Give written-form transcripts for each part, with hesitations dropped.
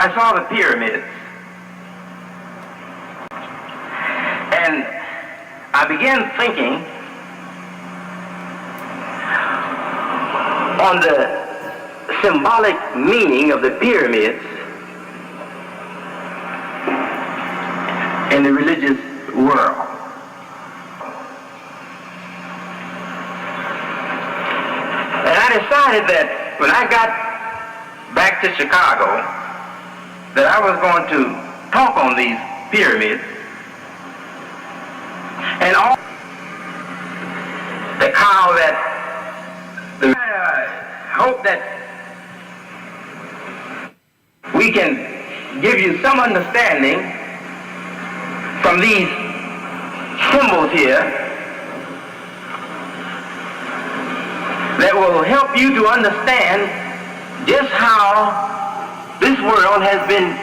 I saw the pyramids, and I began thinking on the symbolic meaning of the pyramids in the religious world. And I decided that when I got back to Chicago, that I was going to talk on these pyramids and all the how that I hope that we can give you some understanding from these symbols here that will help you to understand just how this world has been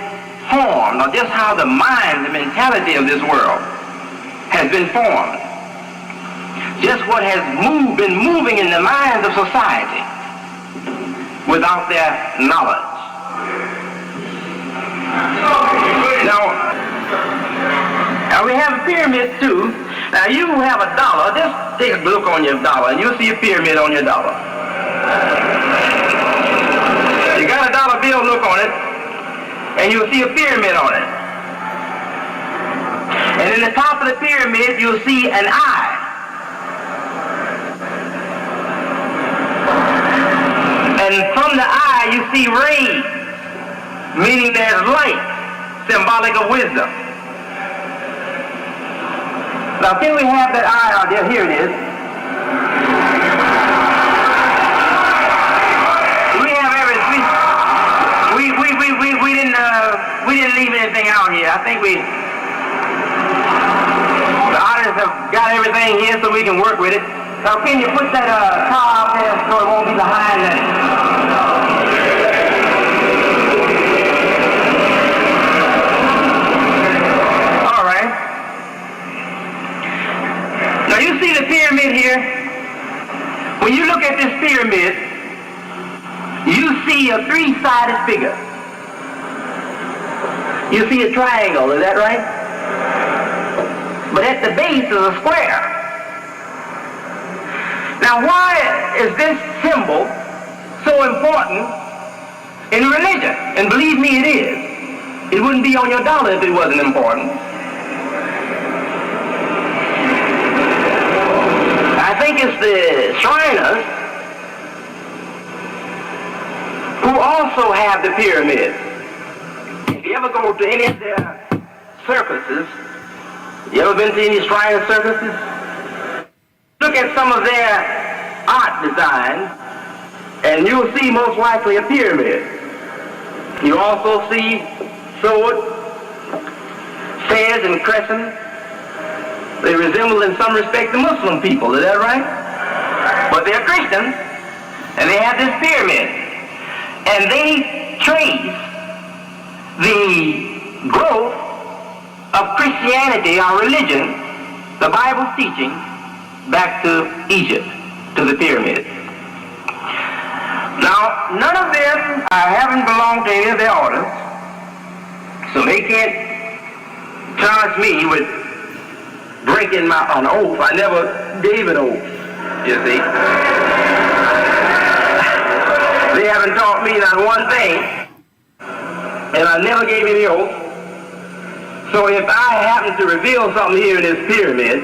formed, or just how the mind, the mentality of this world has been formed. Just what has been moving in the minds of society without their knowledge. Now we have pyramids too. Now you have a dollar. Just take a look on your dollar and you'll see a pyramid on your dollar. You got a dollar bill, look on it, and you'll see a pyramid on it. And in the top of the pyramid, you'll see an eye. And from the eye, you see rays, meaning there's light, symbolic of wisdom. Now, can we have that eye out there? Here it is. We didn't leave anything out here. I think the artists have got everything here so we can work with it. Now, can you put that car out there so it won't be behind that? All right. Now, you see the pyramid here? When you look at this pyramid, you see a three-sided figure. You see a triangle, is that right? But at the base is a square. Now why is this symbol so important in religion? And believe me, it is. It wouldn't be on your dollar if it wasn't important. I think it's the Shriners who also have the pyramids. If you ever go to any of their circuses, you ever been to any Shrine circuses? Look at some of their art designs, and you'll see most likely a pyramid. You also see sword, stairs, and crescent. They resemble in some respect the Muslim people, is that right? But they're Christians, and they have this pyramid. And they trace the growth of Christianity, our religion, the Bible's teaching, back to Egypt, to the pyramids. Now, none of them haven't belonged to any of their orders, so they can't charge me with breaking an oath. I never gave an oath, you see. They haven't taught me not one thing, and I never gave any oath. So if I happen to reveal something here in this pyramid,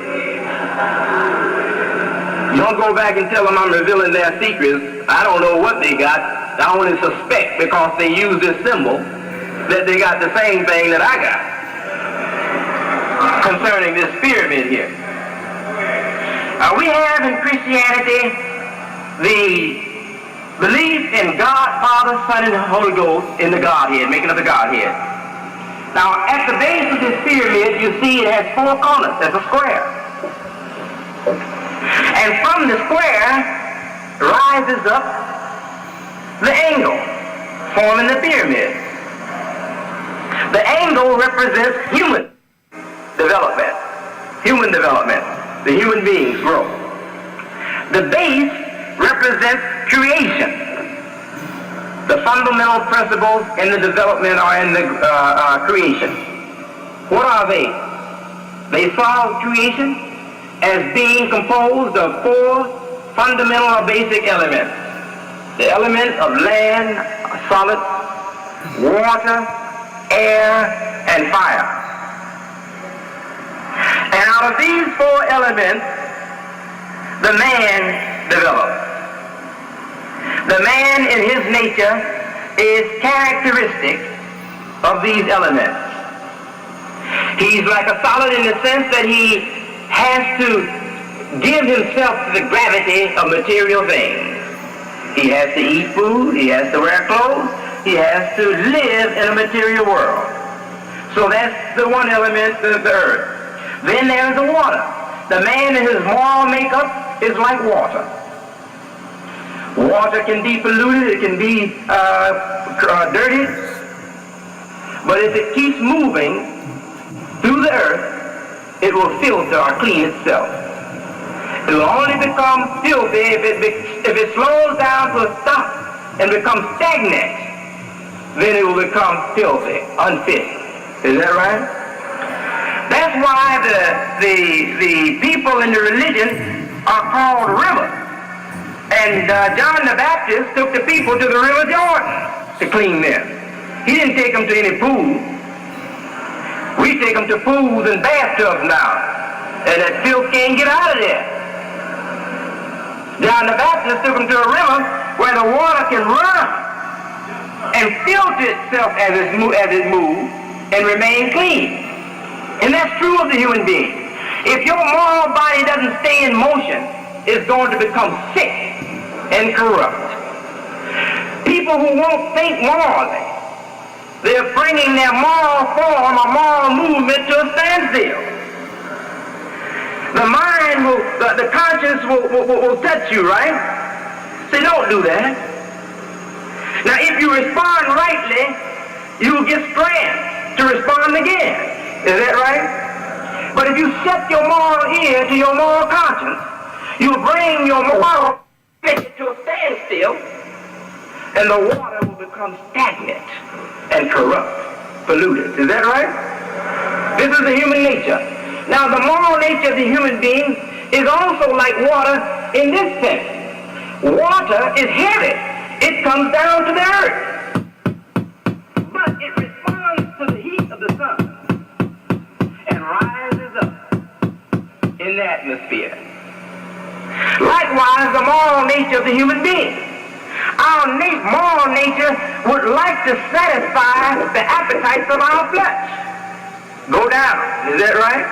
don't go back and tell them I'm revealing their secrets. I don't know what they got. I only suspect, because they use this symbol, that they got the same thing that I got concerning this pyramid here. We have in Christianity the belief in God, Father, Son, and Holy Ghost in the Godhead, making of the Godhead. Now, at the base of this pyramid, you see it has four corners. That's a square. And from the square rises up the angle, forming the pyramid. The angle represents human development, the human being's growth. The base represents creation, the fundamental principles in the development or in the creation. What are they? They saw creation as being composed of four fundamental or basic elements. The element of land, solid, water, air, and fire. And out of these four elements, the man developed. The man in his nature is characteristic of these elements. He's like a solid in the sense that he has to give himself to the gravity of material things. He has to eat food, he has to wear clothes, he has to live in a material world. So that's the one element of the earth. Then there's the water. The man in his moral makeup is like water. Water can be polluted, it can be dirty, but if it keeps moving through the earth, it will filter or clean itself. It will only become filthy if it slows down to a stop and becomes stagnant. Then it will become filthy, unfit. Is that right? That's why the people in the religion are called rivers. And John the Baptist took the people to the River Jordan to clean them. He didn't take them to any pool. We take them to pools and bathtubs now. And that filth can't get out of there. John the Baptist took them to a river where the water can run and filter itself as it moves and remain clean. And that's true of the human being. If your moral body doesn't stay in motion, it's going to become sick and corrupt. People who won't think morally, they're bringing their moral form or moral movement to a standstill. The mind will, the conscience will touch you, right? So don't do that. Now if you respond rightly, you will get strength to respond again. Is that right? But if you set your moral ear to your moral conscience, you bring your moral to a standstill, and the water will become stagnant and corrupt, polluted. Is that right? This is the human nature. Now, the moral nature of the human being is also like water in this sense. Water is heavy. It comes down to the earth. But it responds to the heat of the sun and rises up in the atmosphere. Likewise, the moral nature of the human being. Our moral nature would like to satisfy the appetites of our flesh. Go down. Is that right?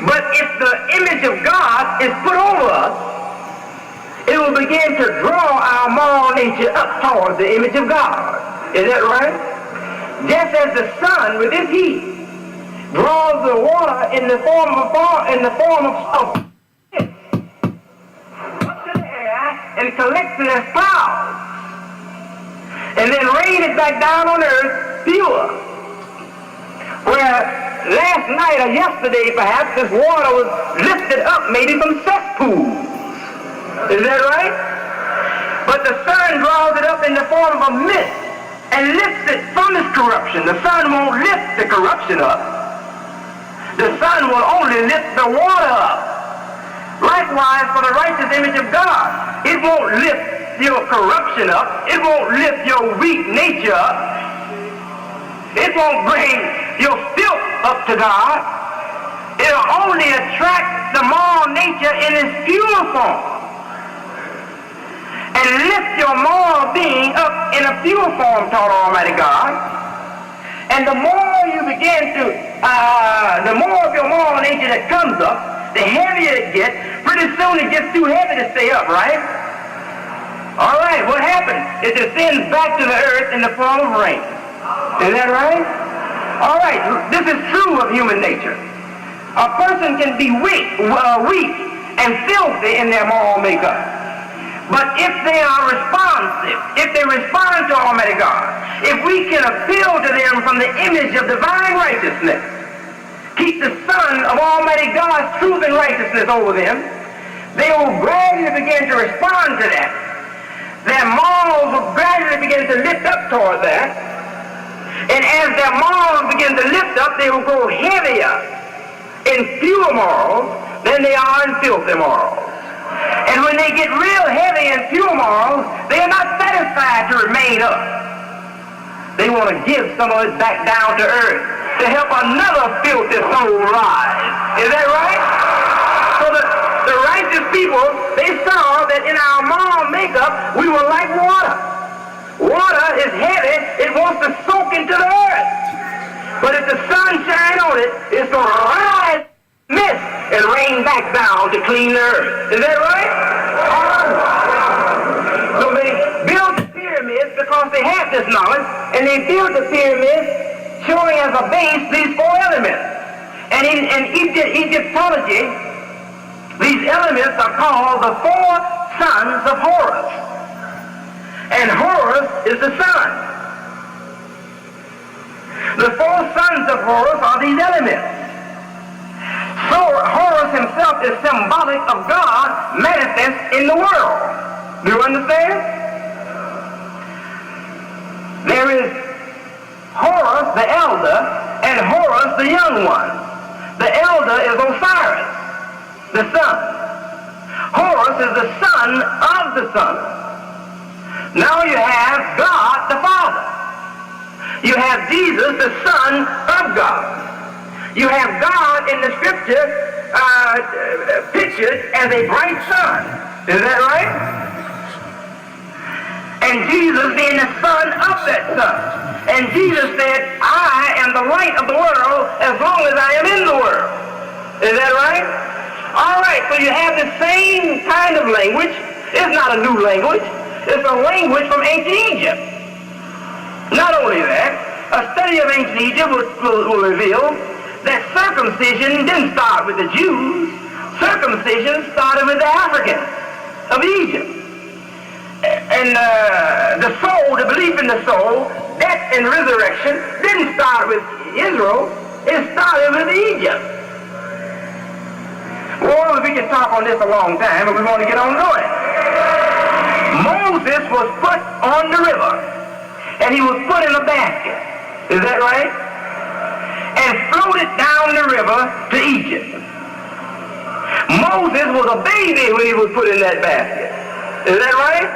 But if the image of God is put over us, it will begin to draw our moral nature up towards the image of God. Is that right? Just as the sun with its heat draws the water in the form of and collects it as clouds, and then rain it back down on earth pure. Where last night or yesterday perhaps this water was lifted up maybe from cesspools. Is that right? But the sun draws it up in the form of a mist and lifts it from its corruption. The sun won't lift the corruption up. The sun will only lift the water up. Likewise, for the righteous image of God, it won't lift your corruption up. It won't lift your weak nature up. It won't bring your filth up to God. It'll only attract the moral nature in its pure form and lift your moral being up in a pure form toward Almighty God. And the more you begin to, the more of your moral nature that comes up, the heavier it gets. Pretty soon it gets too heavy to stay up, right? All right, what happens? It descends back to the earth in the form of rain. Is that right? All right, this is true of human nature. A person can be weak and filthy in their moral makeup. But if they are responsive, if they respond to Almighty God, if we can appeal to them from the image of divine righteousness, keep the Son of Almighty God's truth and righteousness over them, they will gradually begin to respond to that. their morals will gradually begin to lift up toward that. And as their morals begin to lift up, they will grow heavier in pure morals than they are in filthy morals. And when they get real heavy in pure morals, they are not satisfied to remain up. They want to give some of it back down to earth to help another filthy soul rise. Is that right? So the righteous people, they saw that in our moral makeup, we were like water. Water is heavy. It wants to soak into the earth. But if the sun shines on it, it's going to rise, mist, and rain back down to clean the earth. Is that right? So they built the pyramids because they had this knowledge, and they built the pyramids showing as a base these four elements. And in Egyptology, these elements are called the four sons of Horus. And Horus is the sun. The four sons of Horus are these elements. So Horus himself is symbolic of God manifest in the world. Do you understand? There is Horus the elder and Horus the young one. The elder is Osiris, the sun. Horus is the son of the sun. Now you have God the Father. You have Jesus, the Son of God. You have God in the Scripture pictured as a bright sun. Is that right? And Jesus being the son of that sun. And Jesus said, I am the light of the world as long as I am in the world. Is that right? All right, so you have the same kind of language. It's not a new language. It's a language from ancient Egypt. Not only that, a study of ancient Egypt will reveal that circumcision didn't start with the Jews. Circumcision started with the Africans of Egypt. And the soul, the belief in the soul, death and resurrection didn't start with Israel. It started with Egypt. Well, we can talk on this a long time, but we want to get on going. Moses was put on the river, and he was put in a basket. Is that right? And floated down the river to Egypt. Moses was a baby when he was put in that basket. Is that right?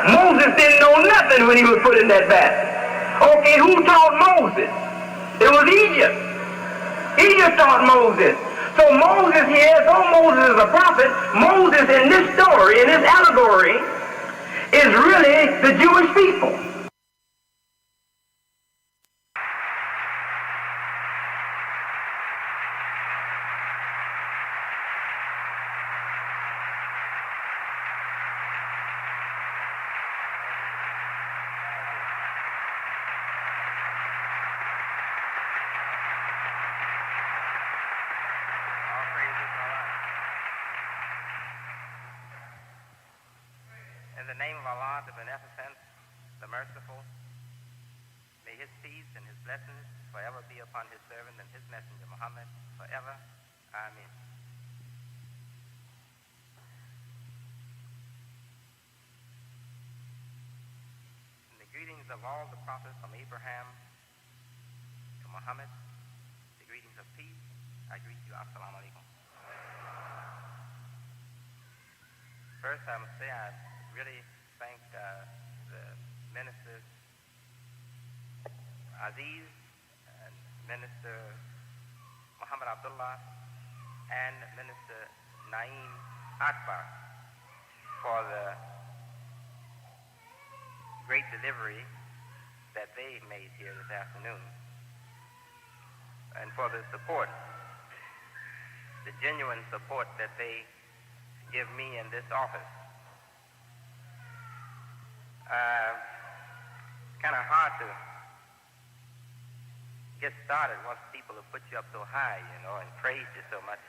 Moses didn't know nothing when he was put in that basket. Okay, who taught Moses? It was Egypt. Egypt taught Moses. So Moses here, though Moses is a prophet, Moses in this story, in this allegory, is really the Jewish people. In the name of Allah, the Beneficent, the Merciful, may His peace and His blessings forever be upon His servant and His messenger Muhammad forever. Amen. In the greetings of all the prophets from Abraham to Muhammad, the greetings of peace, I greet you. Assalamu alaikum. First, I must say I really thank the ministers Aziz and Minister Muhammad Abdullah and Minister Naeem Akbar for the great delivery that they made here this afternoon, and for the support, the genuine support that they give me in this office. Kind of hard to get started once people have put you up so high, you know, and praised you so much.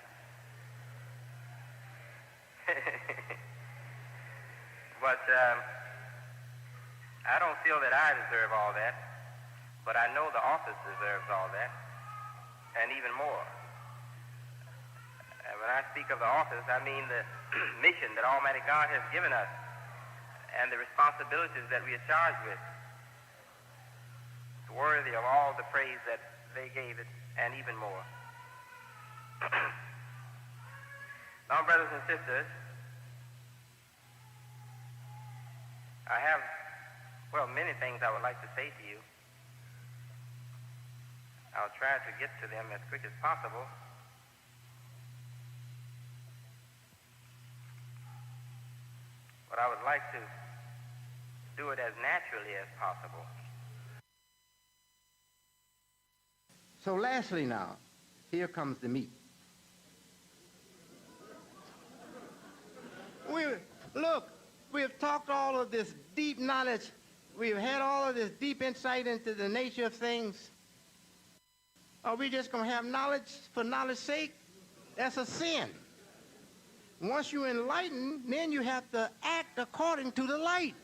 But I don't feel that I deserve all that, but I know the office deserves all that, and even more. And when I speak of the office, I mean the mission that Almighty God has given us and the responsibilities that we are charged with is worthy of all the praise that they gave it and even more. Now, brothers and sisters, I have, many things I would like to say to you. I'll try to get to them as quick as possible. But I would like to do it as naturally as possible. So lastly now, here comes the meat. We've talked all of this deep knowledge. We've had all of this deep insight into the nature of things. Are we just going to have knowledge for knowledge's sake? That's a sin. Once you're enlightened, then you have to act according to the light.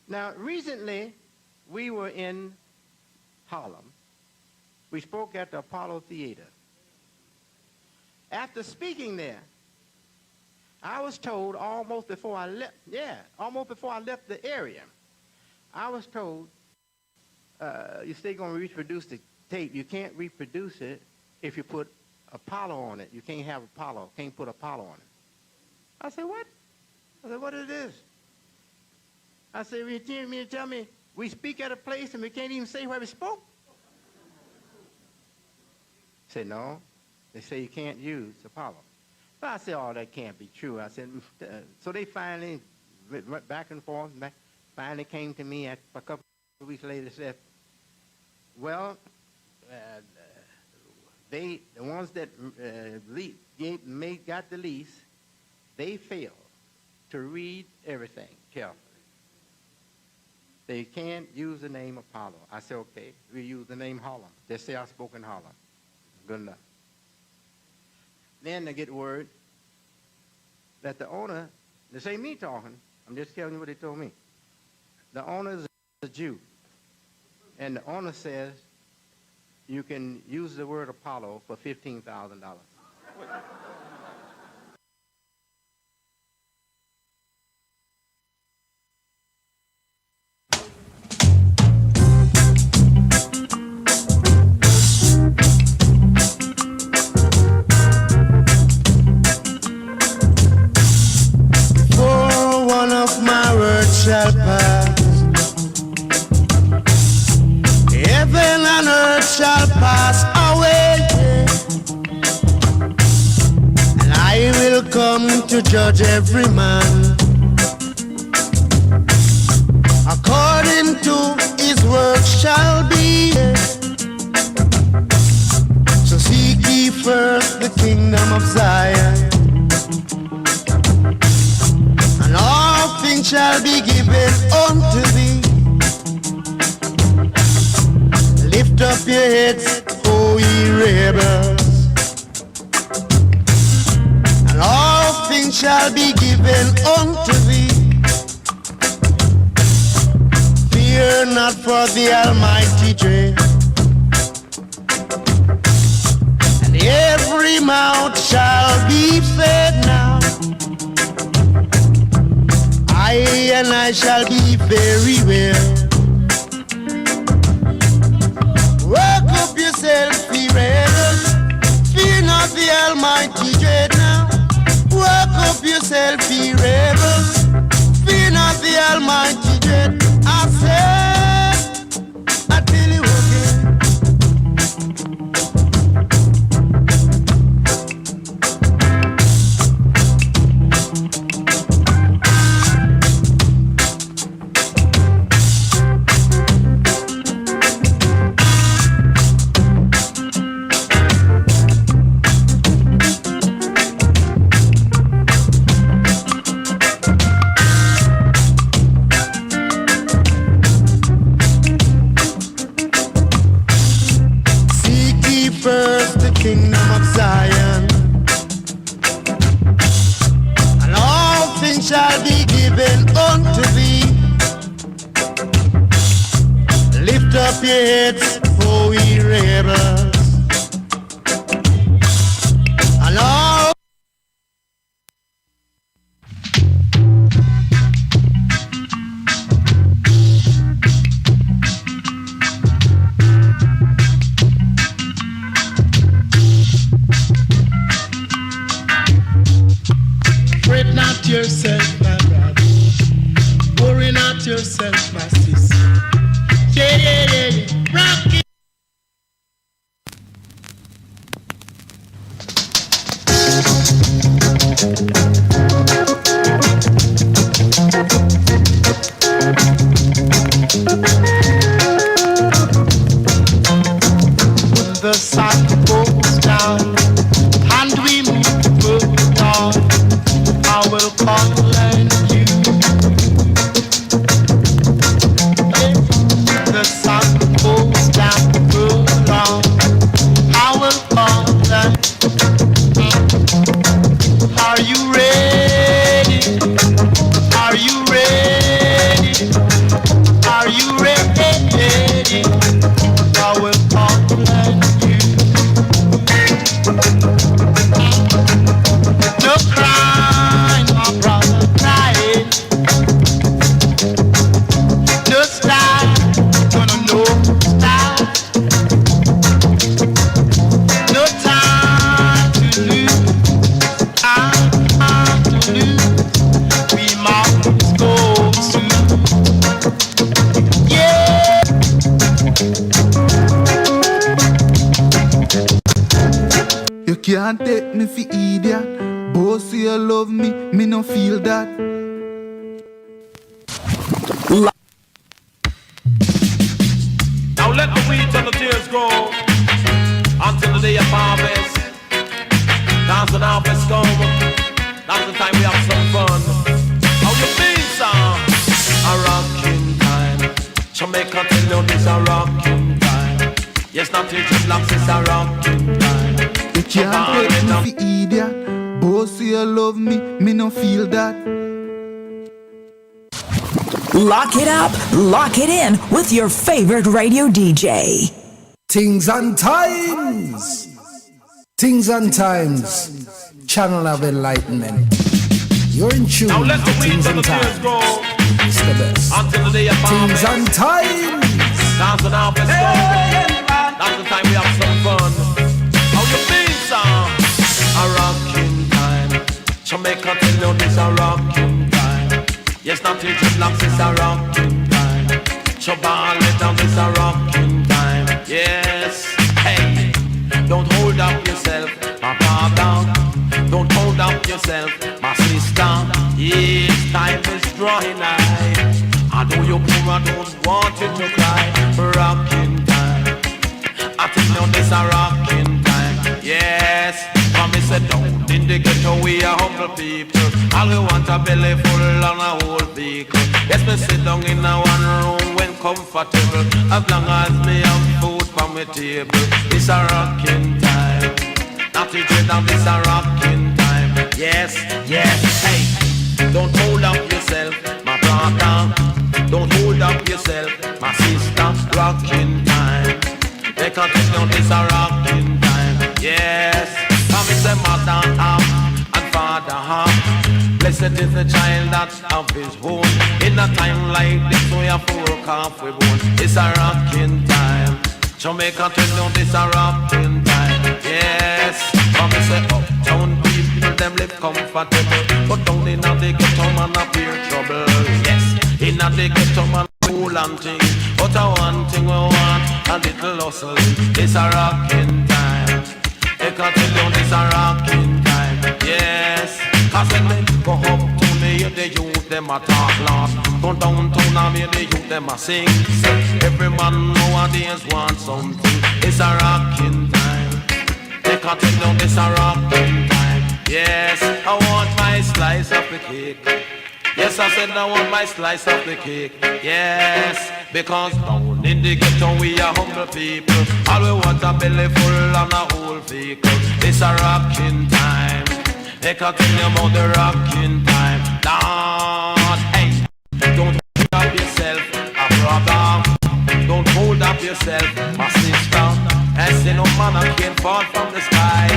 Now, recently, we were in Harlem. We spoke at the Apollo Theater. After speaking there, I was told almost before I left the area, I was told, you're still going to reproduce the tape. You can't reproduce it if you put Apollo on it. You can't have Apollo, can't put Apollo on it. I said, what? I said, what is this? I said, you tell me we speak at a place and we can't even say where we spoke? He said, no. They say you can't use Apollo. But I said, oh, that can't be true. I said, so they finally went back and forth, finally came to me a couple of weeks later and said, well, the ones that got the lease, they failed to read everything carefully. They can't use the name Apollo. I said, okay, we use the name Harlem. They say I spoke in Harlem. Good enough. Then they get word that the owner, this ain't me talking, I'm just telling you what they told me. The owner is a Jew. And the owner says you can use the word Apollo for $15,000. Shall pass. Heaven and earth shall pass away, and I will come to judge every man according to his work shall be. So seek ye first the kingdom of Zion, and all things shall be given unto thee. Lift up your heads, O ye rebels, and all things shall be given unto thee. Fear not, for the Almighty dread, and every mouth shall be fed now. And I shall be very well. Work up yourself, be rebel. Fear not the Almighty dread now. Work up yourself, be rebel. Fear not the Almighty dread. I said, I tell you again. Kingdom of Zion, and all things shall be given unto thee. Lift up your heads, O ye rebels, and all yourself, my sister. Yeah, yeah, yeah, yeah. Rock it. When the sun goes down and we move on, I will call on you. When the sun goes down, move on, I will call on you. Are you ready? Are you ready? Are you ready? I will call on you. No crying, my brother, crying. No style, gonna no style. No time to lose, time to lose. We must go soon. Yeah. You can't take me for idiot. Boss, you love me, me no feel that. Now let the weeds and the tears go until the day of harvest. Dance when harvest come. That's the time we have some fun. How you feel, son? A rocking time. Jamaica tell you this a rocking time. Yes, not till just long, it's a rocking time. You can't take me for idiot. Boss, you love me, me no feel that. Lock it up, lock it in with your favorite radio DJ. Things and times. Things and times. Channel of enlightenment. You're in tune now let the to weeds Things and and the tears times. go It's the best. until the day of Things harvest. and times. Dance when harvest come. That's the time we have some fun. How you feel, son? A rocking time. Jamaica tell you this a rocking time. Yes, not till just long, it's a rocking time. Shabba let down, this a rocking time. Yes, hey, don't hold up yourself, my brother. Don't hold up yourself, my sister. Yes, time is drawing nigh. I know you're poor, I don't want you to cry. Rocking time. I think now this a rocking time. Yes, mommy said down in the ghetto we are humble people. All we want a belly full on a whole vehicle. Yes, me sit down in a one room when comfortable. As long as me have food on my table. It's a rocking time. Not to trade down, this a rocking time. Yes, yes, hey. Don't hold up yourself, my brother. Don't hold up yourself, my sister. Rocking time. They can't tell down, this a rocking time. Yes, come is a mother and father. Blessed is the child that of his home. In a time like this, we have to work off we bone. It's a rocking time. Jamaica tell down, this a rocking time. Yes, come is a uptown people, them live comfortable. But down in the ghetto man appear trouble. Yes, in the ghetto man cool and thing. But a one thing we want, a little hustle. It's a rocking time. They can tell you this a rocking time. Yes, cause when they go up to me, the youth them a talk loud. Go downtown and me the youth them a sing. Every man nowadays wants something. It's a rocking time. They can tell you this a rocking time. Yes, I want my slice of the cake. Yes, I said I want my slice of the cake. Yes, because down in the ghetto we are humble people. All we want a belly full and a whole vehicle. It's a rocking time. They can tell you about the rocking time. Lord, hey, don't hold up yourself, a brother. Don't hold up yourself, my sister. I say no man can't fall from the sky.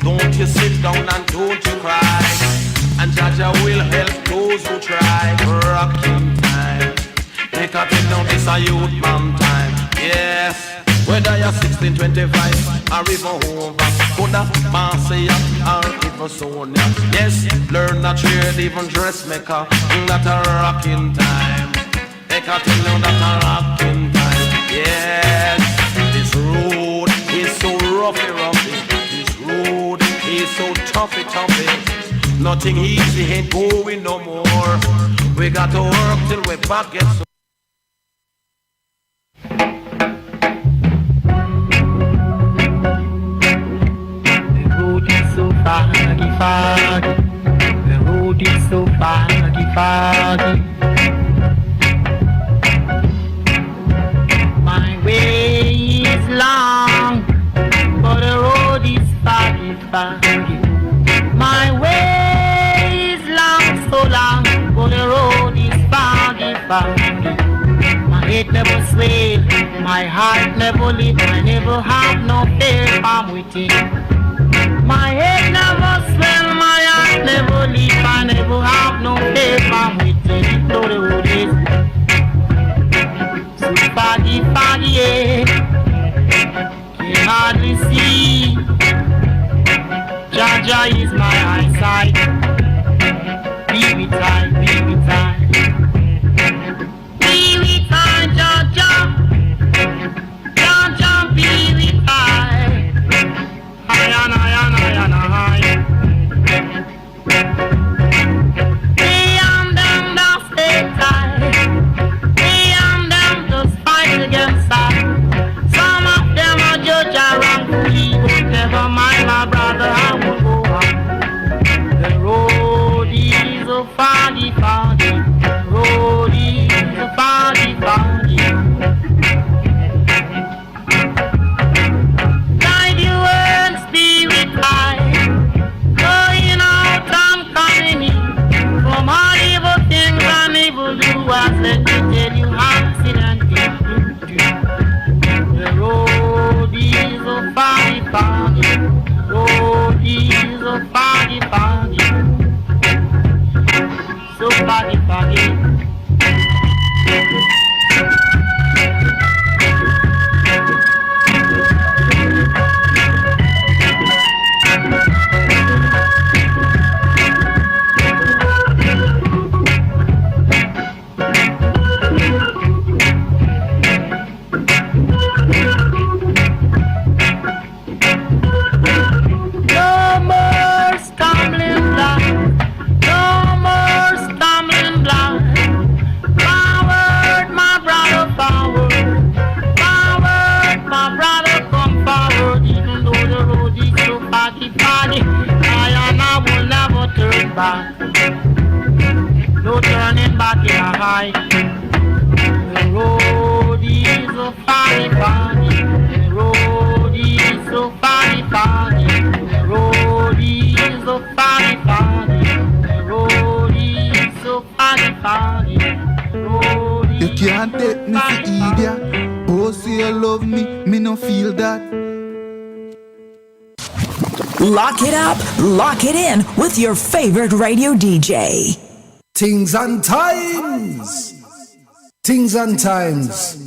Don't you sit down and don't you cry. And Jaja will help those who try. Rocking time. Make a thing down, this a youth man time. Yes, whether you're 16, 25 or even over, Coulda, Marcia or even Sonia. Yes, learn a trade, even dressmaker. That a rocking time. a tell you that a rocking time. Yes, this road is so roughy, roughy. This road is so toughy, toughy. Nothing easy ain't going no more. We got to work till we back get so. The road is so foggy, foggy. The road is so foggy, foggy. My way is long, but the road is foggy, foggy. My way is long, so long, but the road is foggy, foggy. My head never sway, my heart never live, I never have no fear, I'm waiting. My head never swell, my heart never live, I never have no fear, I'm waiting. So the road is so foggy, foggy, yeah. Can hardly see. Jaja is my eyesight. Be with I, be with I. Be with I, Jaja. Jaja, be with I. Ayana, ayana, ayana, ay. Me and them don't stay tight. Me and them just fight against us. Some of them are judge around we would never mind my brother, I will go on. The road is a foggy, foggy. The road is a foggy, foggy. Guide you and spirit high, going out and coming in. From all evil things and evil doers, let me tell you accidentally. The road is a foggy, foggy. The road is a foggy, foggy. So foggy, foggy. No more stumbling block. No more stumbling block. Forward, my brother, forward. Forward, my brother, come forward. Even though the road is so foggy, foggy, I and I will never turn back. No turning back in a high. The road is so foggy, foggy. The road is so foggy, foggy. The road is so foggy, foggy. The road is so foggy, foggy. The road You is can't so take me for foggy, idiot. Oh, say you love me no feel that. Lock it up, lock it in with your favorite radio DJ. Things and times. Things and times.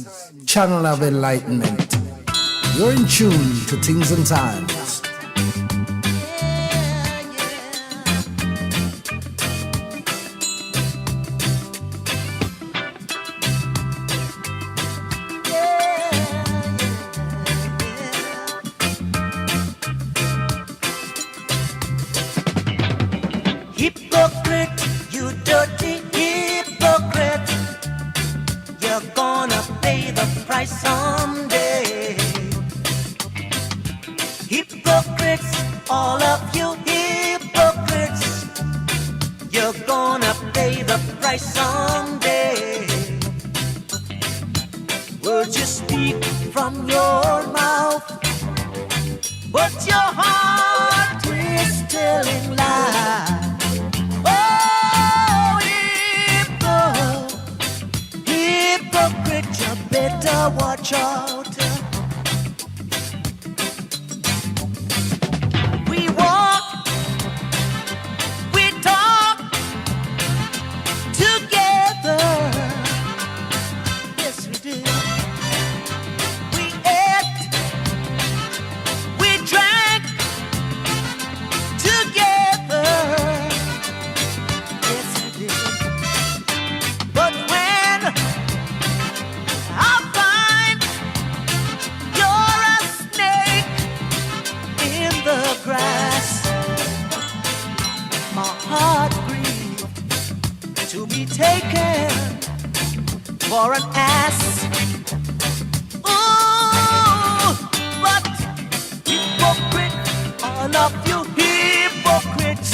Channel of enlightenment. You're in tune to Things and Times. Hypocrite, you dirty hypocrite. You're gonna pay the price someday. Hypocrites, all of you hypocrites. You're gonna pay the price someday. Words you speak from your mouth, but your heart is telling lies. Oh, hypocrite, you better watch out. We walk, we talk together. Yes, we do. We ate, we drank together. Yes, we did. But when for an ass. Ooh, but hypocrite, all of you hypocrites,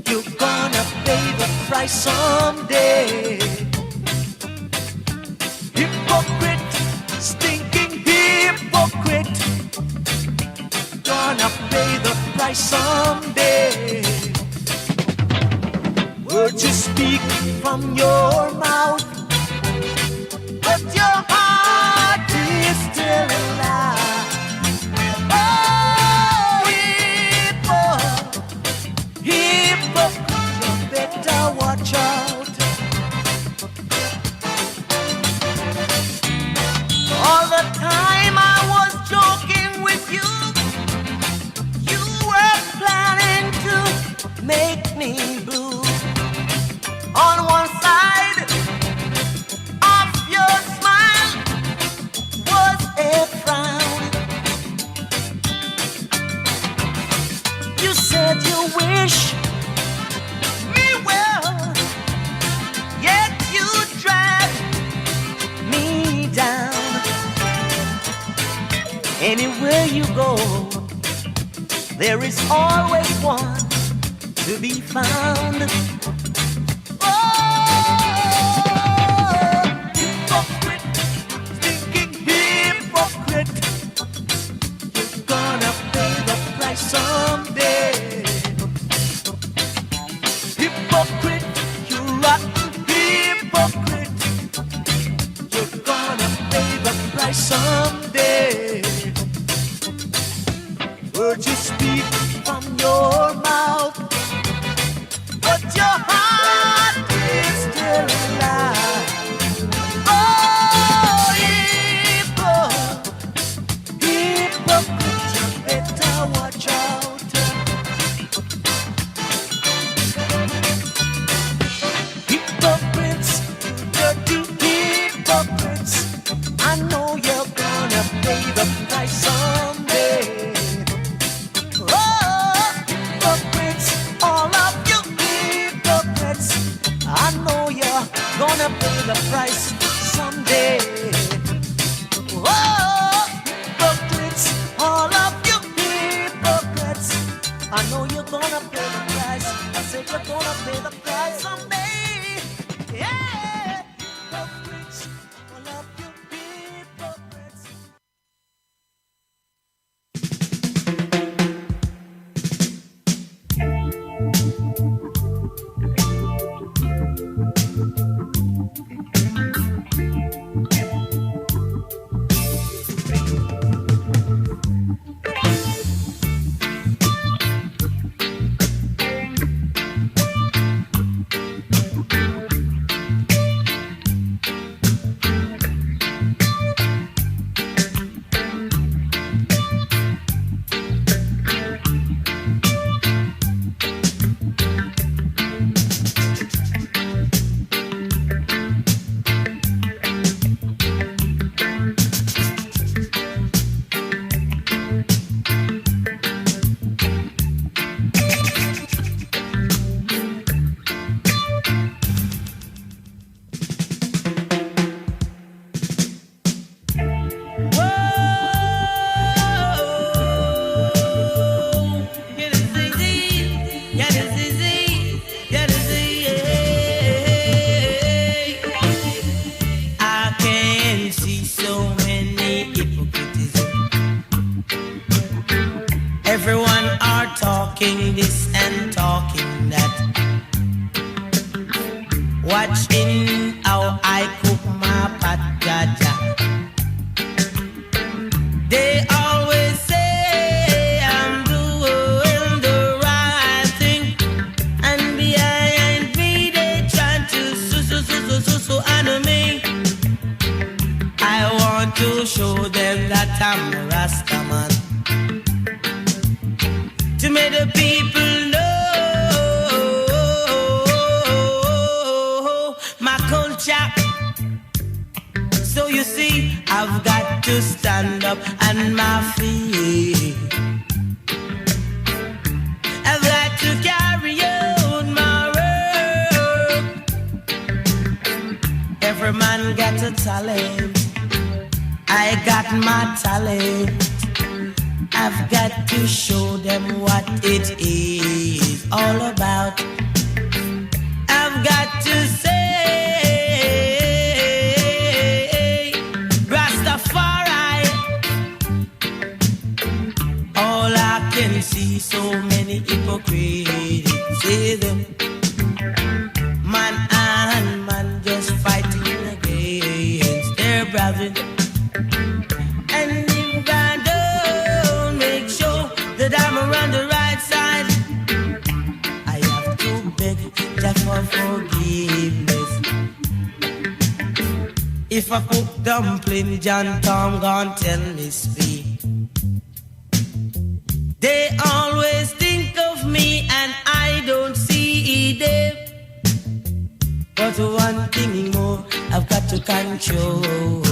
you're gonna pay the price someday. Hypocrite, stinking hypocrite, gonna pay the price someday. Words you speak from your mouth, but your heart is still a lie. Oh, hypocrite, you better watch out. All the time I was joking with you, you were planning to make me blue. On one side of your smile was a frown. You said you wish me well, yet you drag me down. Anywhere you go, there is always one to be found. Someday, hypocrite, you rotten hypocrite, you're gonna pay the price someday. Words you speak from your mouth, but your heart is still alive. Oh, hypocrite, you better watch out. Hypocrites, dirty hypocrites, I know you're gonna pay the price someday. Oh, hypocrites, all of you hypocrites, I know you're gonna pay the price someday. Oh, hypocrites, all of you hypocrites, I know you're gonna pay the price. I said you're gonna pay the price someday. Yeah, hypocrites, all of you hypocrites. talking this and talking that. Watching how I cook my pot jaja. They always say I'm doing the right thing, and behind me they try to so enemy. I want to show them that I'm a Rasta man, to make the people know my culture. So you see, I've got to stand up on my feet. I've got to carry on my work. Every man got a talent. I got my talent. I've got to show them what it is all about. I've got to say, Rastafari. All I can see, so many hypocrites. See them, man and man just fighting against their brethren. And if I don't make sure that I'm around the right side, I have to beg just for forgiveness. If I cook dumpling, John Tom gon' tell me speak. They always think of me and I don't see them. But one thing more I've got to control.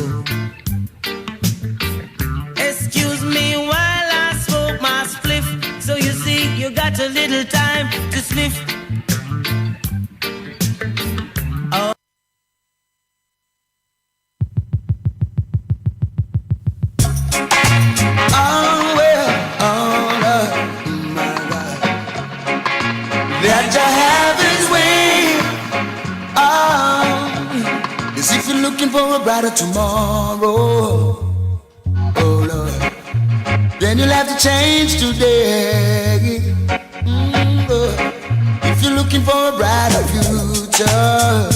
Excuse me while I smoke my spliff. So you see, you got a little time to sniff. Oh. Oh, well, oh, Lord, my God. That you have his way. Oh, as if you're looking for a brighter tomorrow. Oh, Lord, then you'll have to change today. Lord. If you're looking for a brighter future,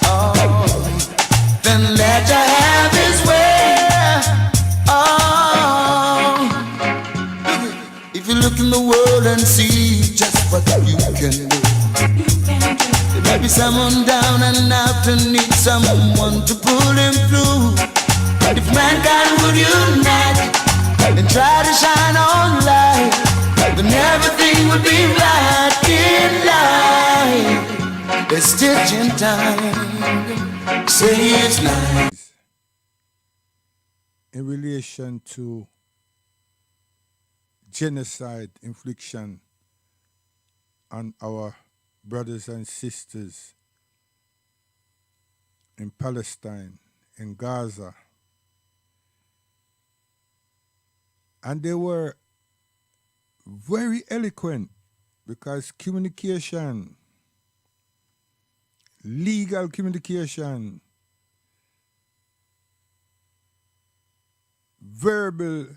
oh, then let you have his way. Oh, if you look in the world and see just what you can do, there might be someone down and out and need someone to pull him through. But if mankind would unite and try to shine on light, then everything would be right in life. There's still in time. Say it's nice. In relation to genocide infliction on our brothers and sisters in Palestine, in Gaza. And they were very eloquent because communication, legal communication, verbal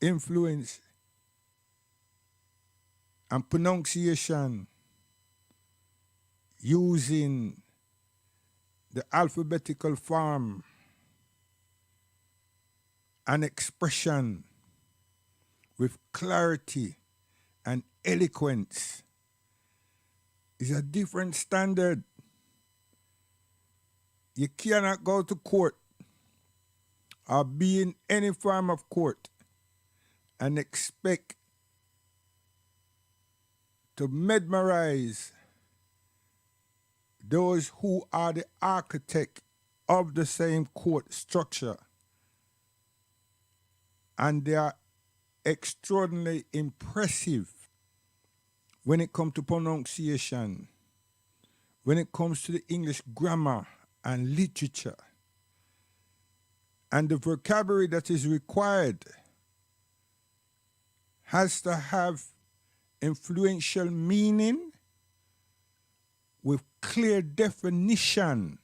influence and pronunciation using the alphabetical form and expression with clarity and eloquence is a different standard. You cannot go to court or be in any form of court and expect to mesmerize those who are the architect of the same court structure. And they are extraordinarily impressive when it comes to pronunciation, when it comes to the English grammar and literature, and the vocabulary that is required has to have influential meaning with clear definition,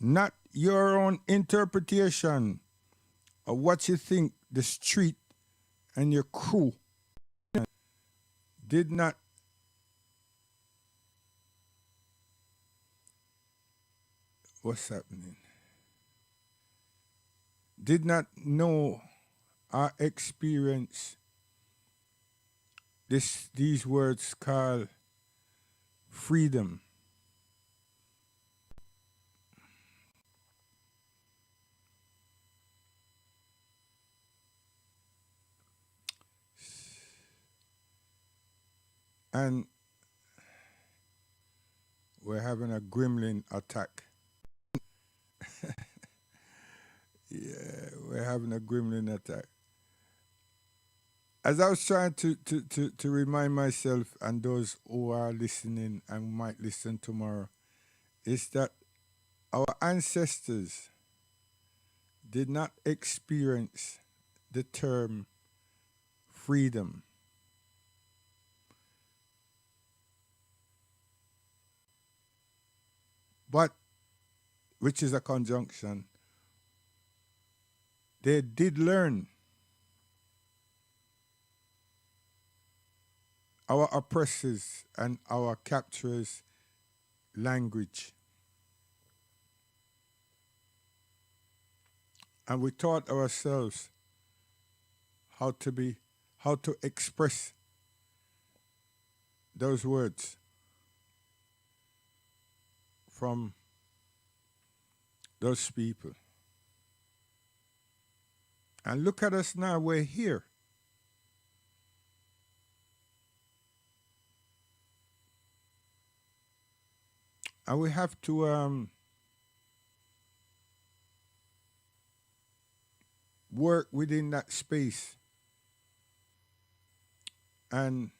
not your own interpretation of what you think the street and your crew did not did not know or experience these words called freedom. And we're having a gremlin attack. Yeah, we're having a gremlin attack. as I was trying to remind myself and those who are listening and might listen tomorrow, is that our ancestors did not experience the term freedom. But, which is a conjunction, they did learn our oppressors and our capturers' language. And we taught ourselves how to express those words from those people. And look at us now, we're here. And we have to work within that space and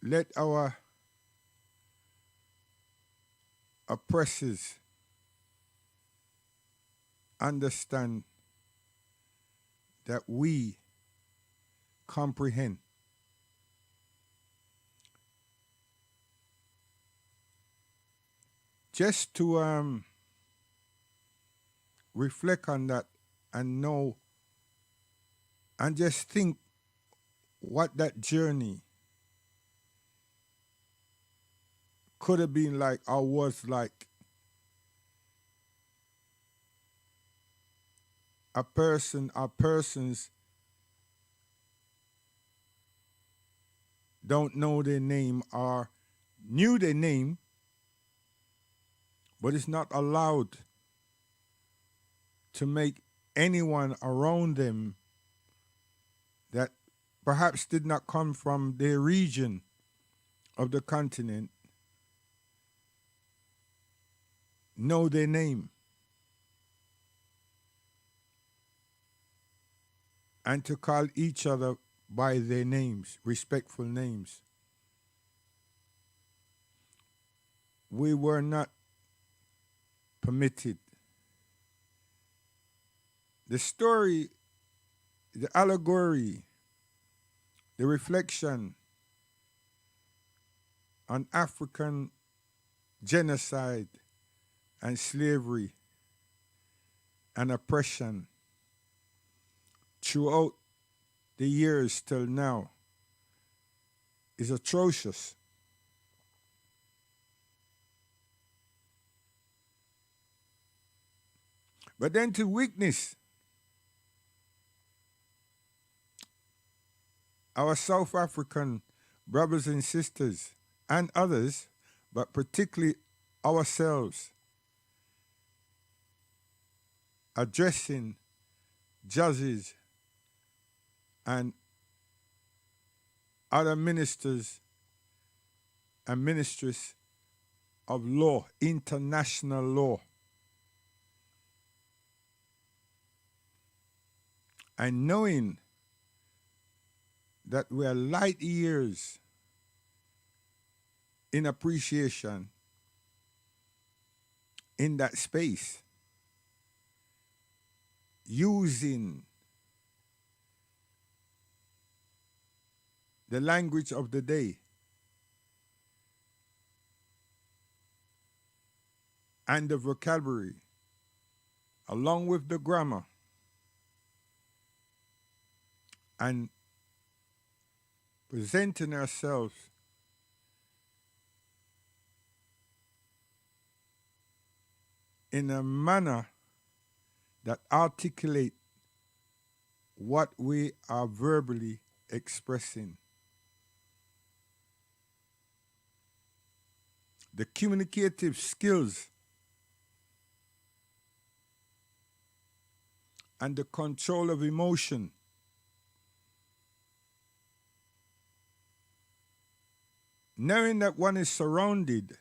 let our oppressors understand that we comprehend. Just to reflect on that and know and just think what that journey could have been like or was like. A person or persons don't know their name or knew their name, but it's not allowed to make anyone around them that perhaps did not come from their region of the continent know their name. And to call each other by their names, respectful names. We were not permitted. The story, the allegory, the reflection on African genocide and slavery and oppression throughout the years till now is atrocious. But then to witness our South African brothers and sisters and others, but particularly ourselves, addressing judges and other ministers and ministries of law, international law. And knowing that we are light years in appreciation in that space, using the language of the day and the vocabulary, along with the grammar, and presenting ourselves in a manner that articulate what we are verbally expressing. The communicative skills and the control of emotion knowing that one is surrounded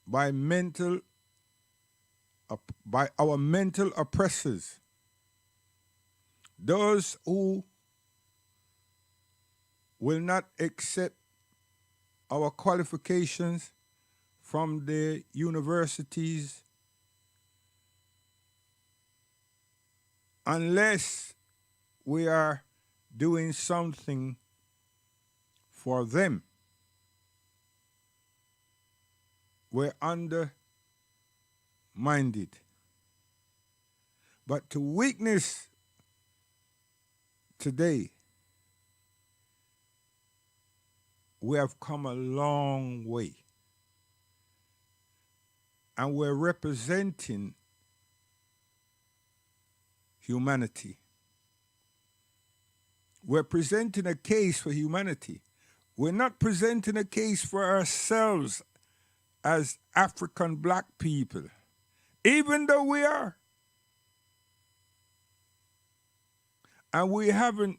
by mental by our mental oppressors, those who will not accept our qualifications from the universities unless we are doing something for them. We're undermined. But to witness today, we have come a long way. And we're representing humanity. We're presenting a case for humanity. We're not presenting a case for ourselves as African black people, even though we are. And we haven't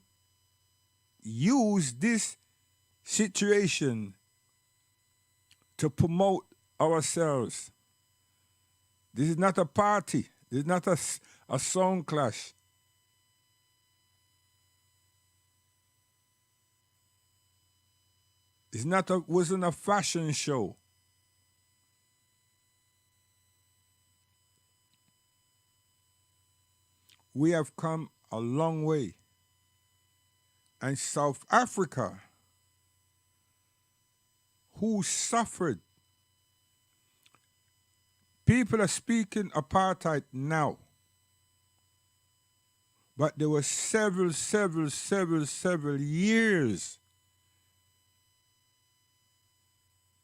used this situation to promote ourselves. This is not a party. This is not a song clash. Wasn't a fashion show. We have come a long way. And South Africa, who suffered, people are speaking apartheid now. But there were several years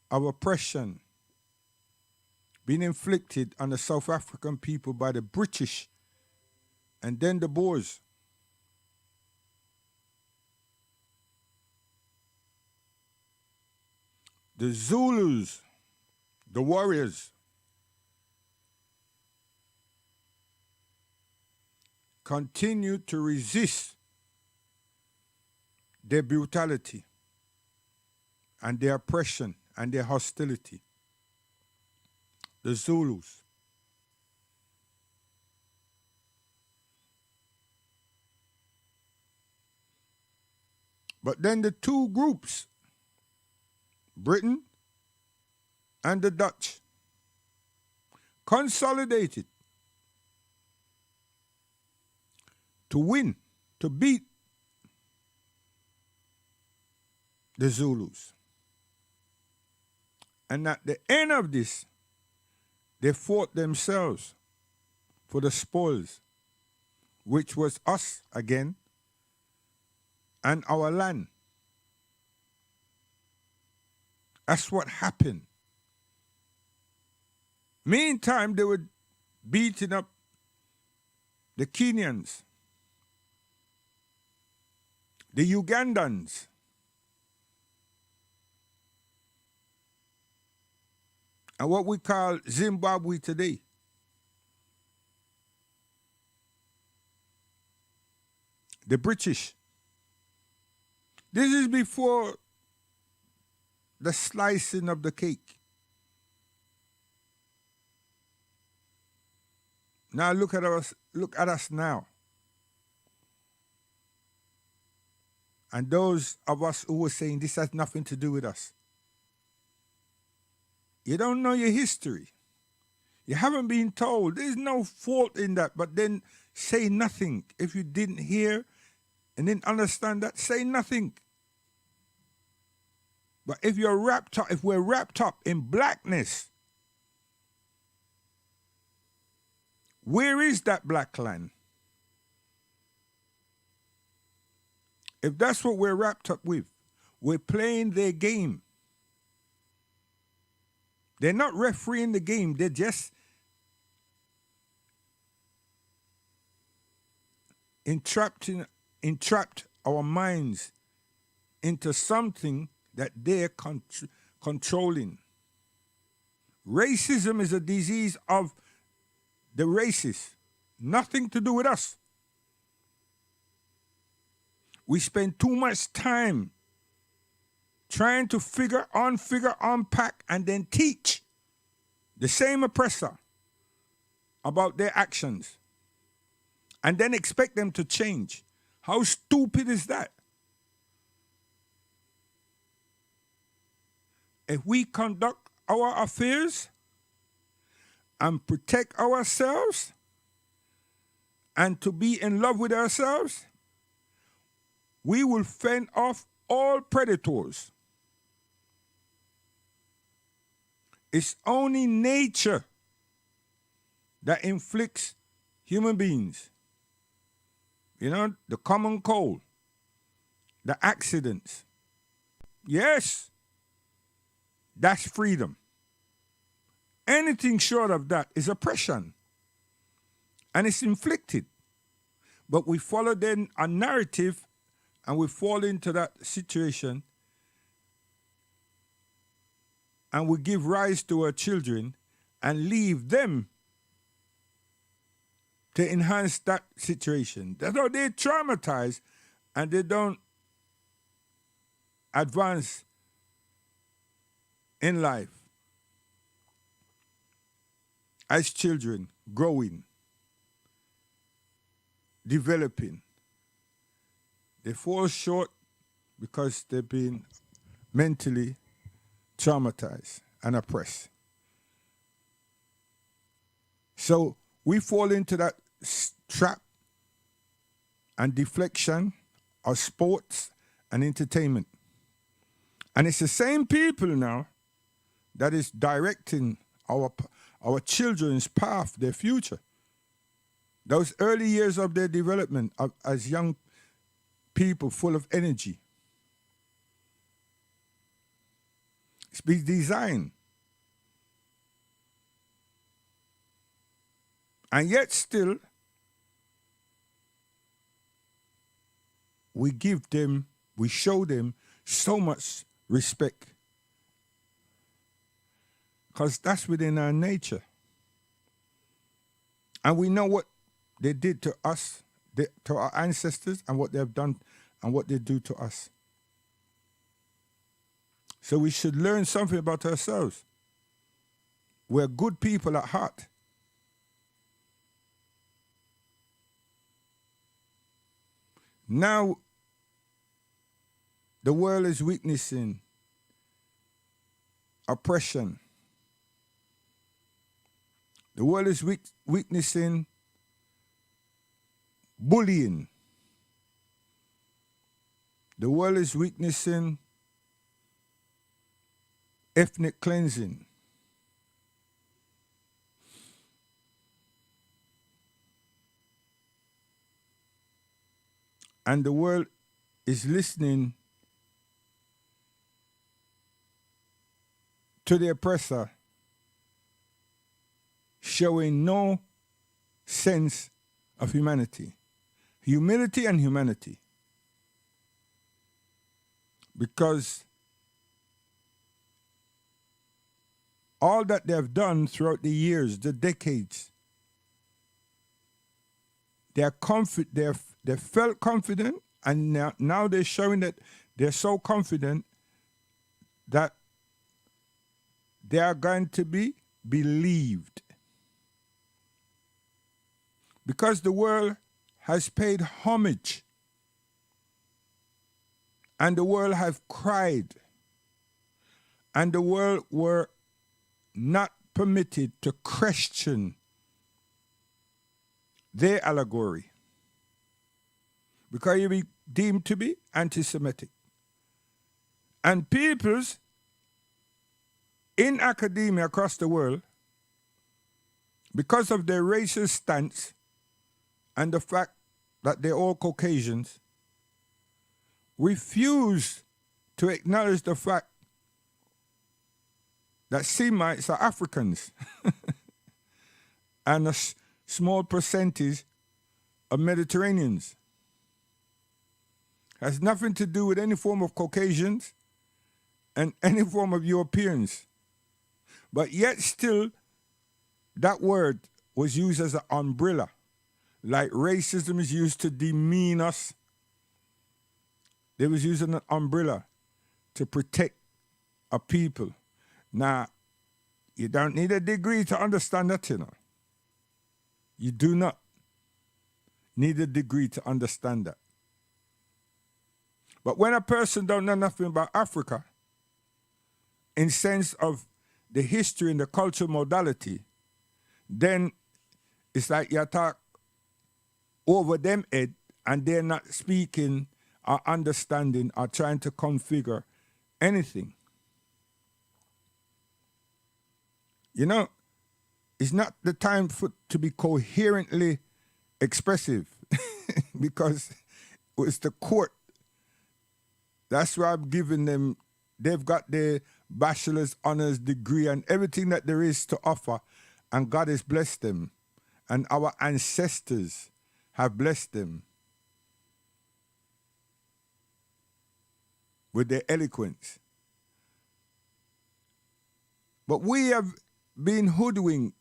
of oppression being inflicted on the South African people by the British and then the Boers. The Zulus, the warriors, continued to resist their brutality and their oppression and their hostility. The Zulus. But then the two groups, Britain and the Dutch, consolidated to win, to beat the Zulus. And at the end of this, they fought themselves for the spoils, which was us again and our land. That's what happened. Meantime, they were beating up the Kenyans, the Ugandans, and what we call Zimbabwe today. The British. This is before the slicing of the cake. Now look at us now. And those of us who were saying this has nothing to do with us. You don't know your history. You haven't been told. There's no fault in that, but then say nothing. If you didn't hear and didn't understand that, say nothing. But if we're wrapped up in blackness, where is that black land? If that's what we're wrapped up with, we're playing their game. They're not refereeing the game, they're just entrapped our minds into something that they're controlling. Racism is a disease of the races, nothing to do with us. We spend too much time trying to unpack, and then teach the same oppressor about their actions and then expect them to change. How stupid is that? If we conduct our affairs and protect ourselves and to be in love with ourselves, we will fend off all predators. It's only nature that inflicts human beings. You know, the common cold, the accidents. Yes, that's freedom. Anything short of that is oppression. And it's inflicted. But we follow then a narrative and we fall into that situation and we give rise to our children and leave them to enhance that situation. That's how they traumatize and they don't advance in life as children growing, developing. They fall short because they've been mentally traumatized and oppressed. So we fall into that trap and deflection of sports and entertainment. And it's the same people now that is directing our children's path, their future. Those early years of their development as young people full of energy. It's been designed. And yet still, we show them so much respect. Because that's within our nature. And we know what they did to us, to our ancestors, and what they've done and what they do to us. So we should learn something about ourselves. We're good people at heart. Now, the world is witnessing oppression. The world is witnessing bullying. The world is witnessing ethnic cleansing. And the world is listening to the oppressor, showing no sense of humanity. Humility and humanity. Because all that they have done throughout the years, the decades, they felt confident, and now they're showing that they're so confident that they are going to be believed. Because the world has paid homage and the world have cried and the world were not permitted to question their allegory because you be deemed to be anti-Semitic. And peoples in academia across the world, because of their racist stance and the fact that they're all Caucasians, refuse to acknowledge the fact that Semites are Africans and a small percentage of Mediterraneans. Has nothing to do with any form of Caucasians and any form of Europeans. But yet still, that word was used as an umbrella. Like racism is used to demean us. They was using an umbrella to protect a people. Now, you don't need a degree to understand that, you know. You do not need a degree to understand that. But when a person don't know nothing about Africa, in sense of the history and the cultural modality, then it's like you talk over them head and they're not speaking or understanding or trying to configure anything. You know, it's not the time to be coherently expressive because it's the court. That's why I'm giving them, they've got their bachelor's honors degree and everything that there is to offer, and God has blessed them, and our ancestors have blessed them with their eloquence. But we have been hoodwinked,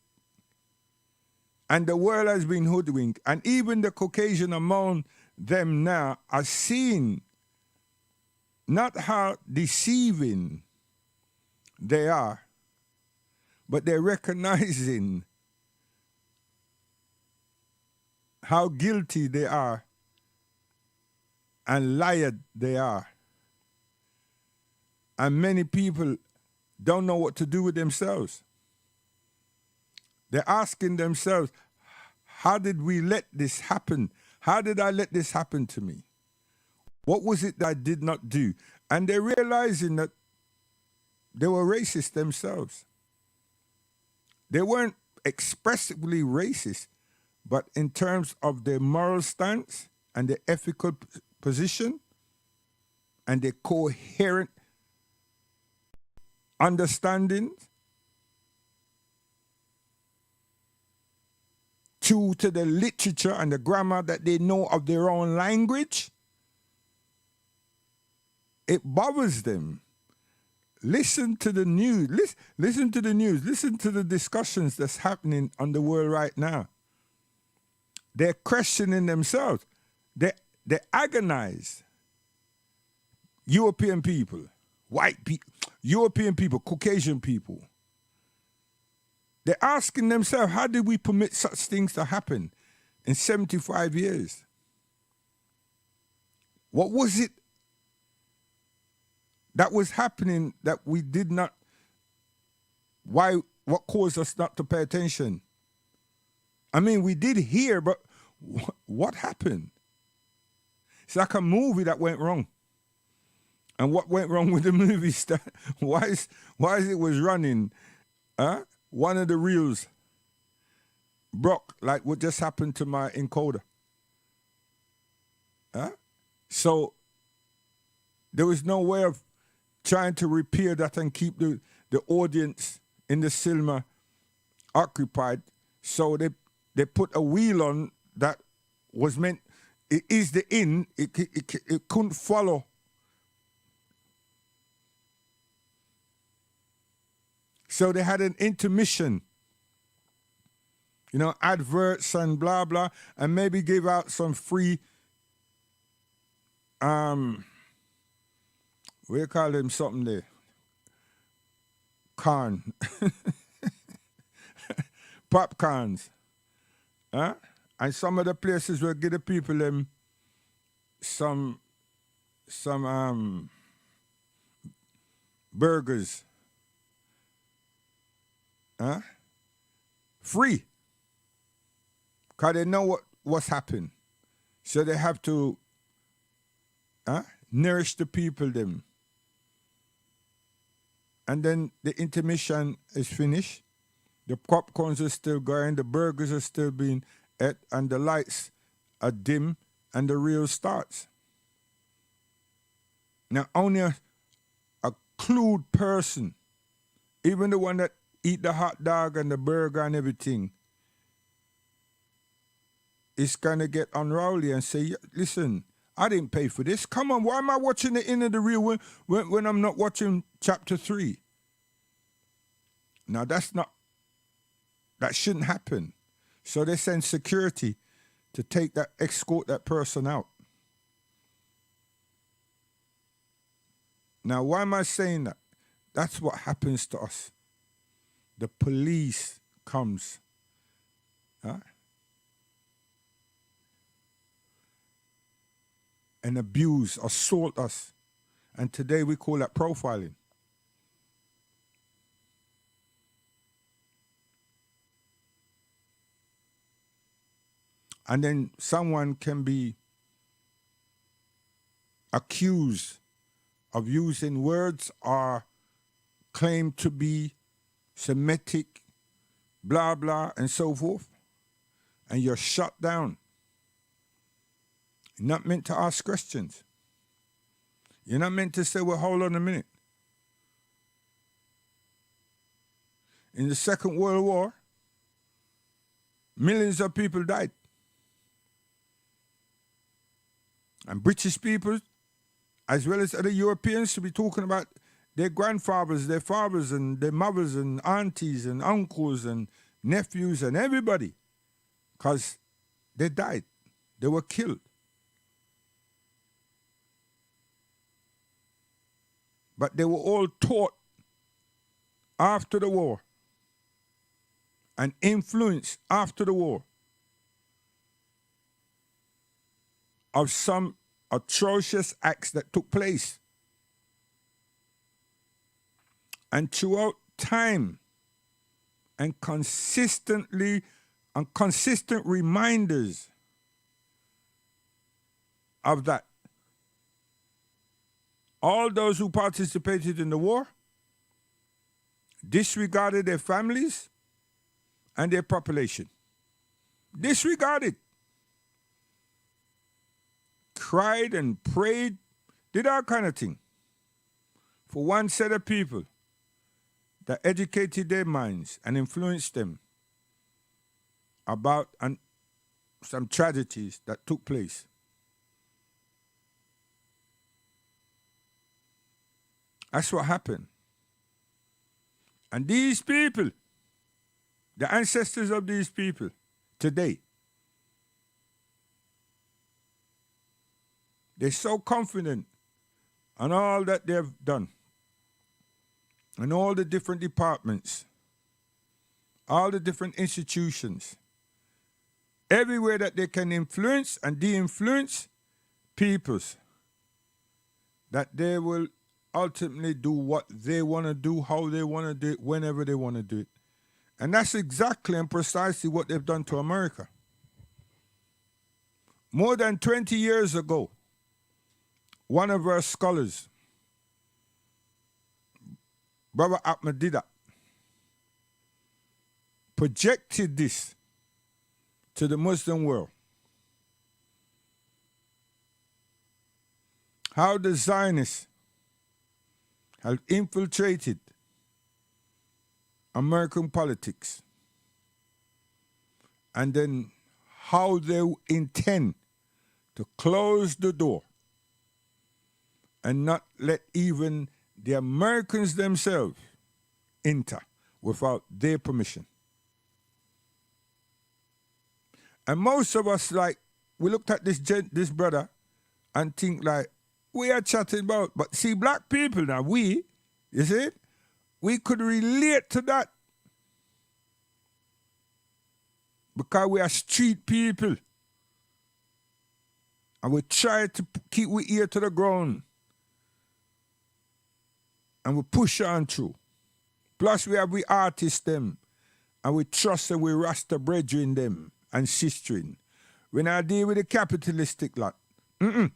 and the world has been hoodwinked, and even the Caucasian among them now are seeing not how deceiving they are, but they're recognizing how guilty they are and lied they are. And many people don't know what to do with themselves. They're asking themselves, how did we let this happen? How did I let this happen to me? What was it that I did not do? And they're realizing that they were racist themselves. They weren't expressively racist, but in terms of their moral stance and their ethical position and their coherent understanding to the literature and the grammar that they know of their own language, it bothers them. Listen to the news. Listen to the news. Listen to the discussions that's happening on the world right now. They're questioning themselves. They agonize. European people, white people, European people, Caucasian people. They're asking themselves, how did we permit such things to happen in 75 years? What was it that was happening that we did not, what caused us not to pay attention? I mean, we did hear, but what happened? It's like a movie that went wrong. And what went wrong with the movie? Why is it was running? One of the reels broke, like what just happened to my encoder. So there was no way of trying to repair that and keep the audience in the cinema occupied. So they put a wheel on that was meant, it is the in, it couldn't follow. So they had an intermission, adverts and blah, blah, and maybe gave out some free, we call them something there, corn, popcorns, and some of the places will give the people them some burgers. Free. Because they know what's happened. So they have to nourish the people them. And then the intermission is finished. The popcorns are still going, the burgers are still being ate, and the lights are dim, and the reel starts. Now only a clued person, even the one that eat the hot dog and the burger and everything, is going to get unruly and say, listen, I didn't pay for this. Come on, why am I watching the end of the reel when I'm not watching chapter 3? Now that shouldn't happen. So they send security to escort that person out. Now, why am I saying that? That's what happens to us. The police comes and abuse, assault us. And today we call that profiling. And then someone can be accused of using words or claimed to be Semitic, blah, blah, and so forth, and you're shut down. You're not meant to ask questions. You're not meant to say, well, hold on a minute. In the Second World War, millions of people died. And British people, as well as other Europeans, should be talking about their grandfathers, their fathers, and their mothers, and aunties, and uncles, and nephews, and everybody. Because they died. They were killed. But they were all taught after the war and influenced after the war of some atrocious acts that took place. And throughout time and consistent reminders of that, all those who participated in the war disregarded their families and their population. Disregarded. Cried and prayed, did all kind of thing for one set of people that educated their minds and influenced them about some tragedies that took place. That's what happened. And these people, the ancestors of these people today, they're so confident on all that they've done, and all the different departments, all the different institutions, everywhere that they can influence and de-influence peoples, that they will ultimately do what they want to do, how they want to do it, whenever they want to do it. And that's exactly and precisely what they've done to America. More than 20 years ago, one of our scholars, Brother Ahmadida, projected this to the Muslim world. How the Zionists have infiltrated American politics, and then how they intend to close the door and not let even the Americans themselves enter without their permission. And most of us, like, we looked at this brother and think like, we are chatting about, but see, black people now, you see, we could relate to that because we are street people and we try to keep our ear to the ground and we push on through. Plus we have artists them and we trust that we Rasta brethren them and sistering. When I deal with the capitalistic lot, we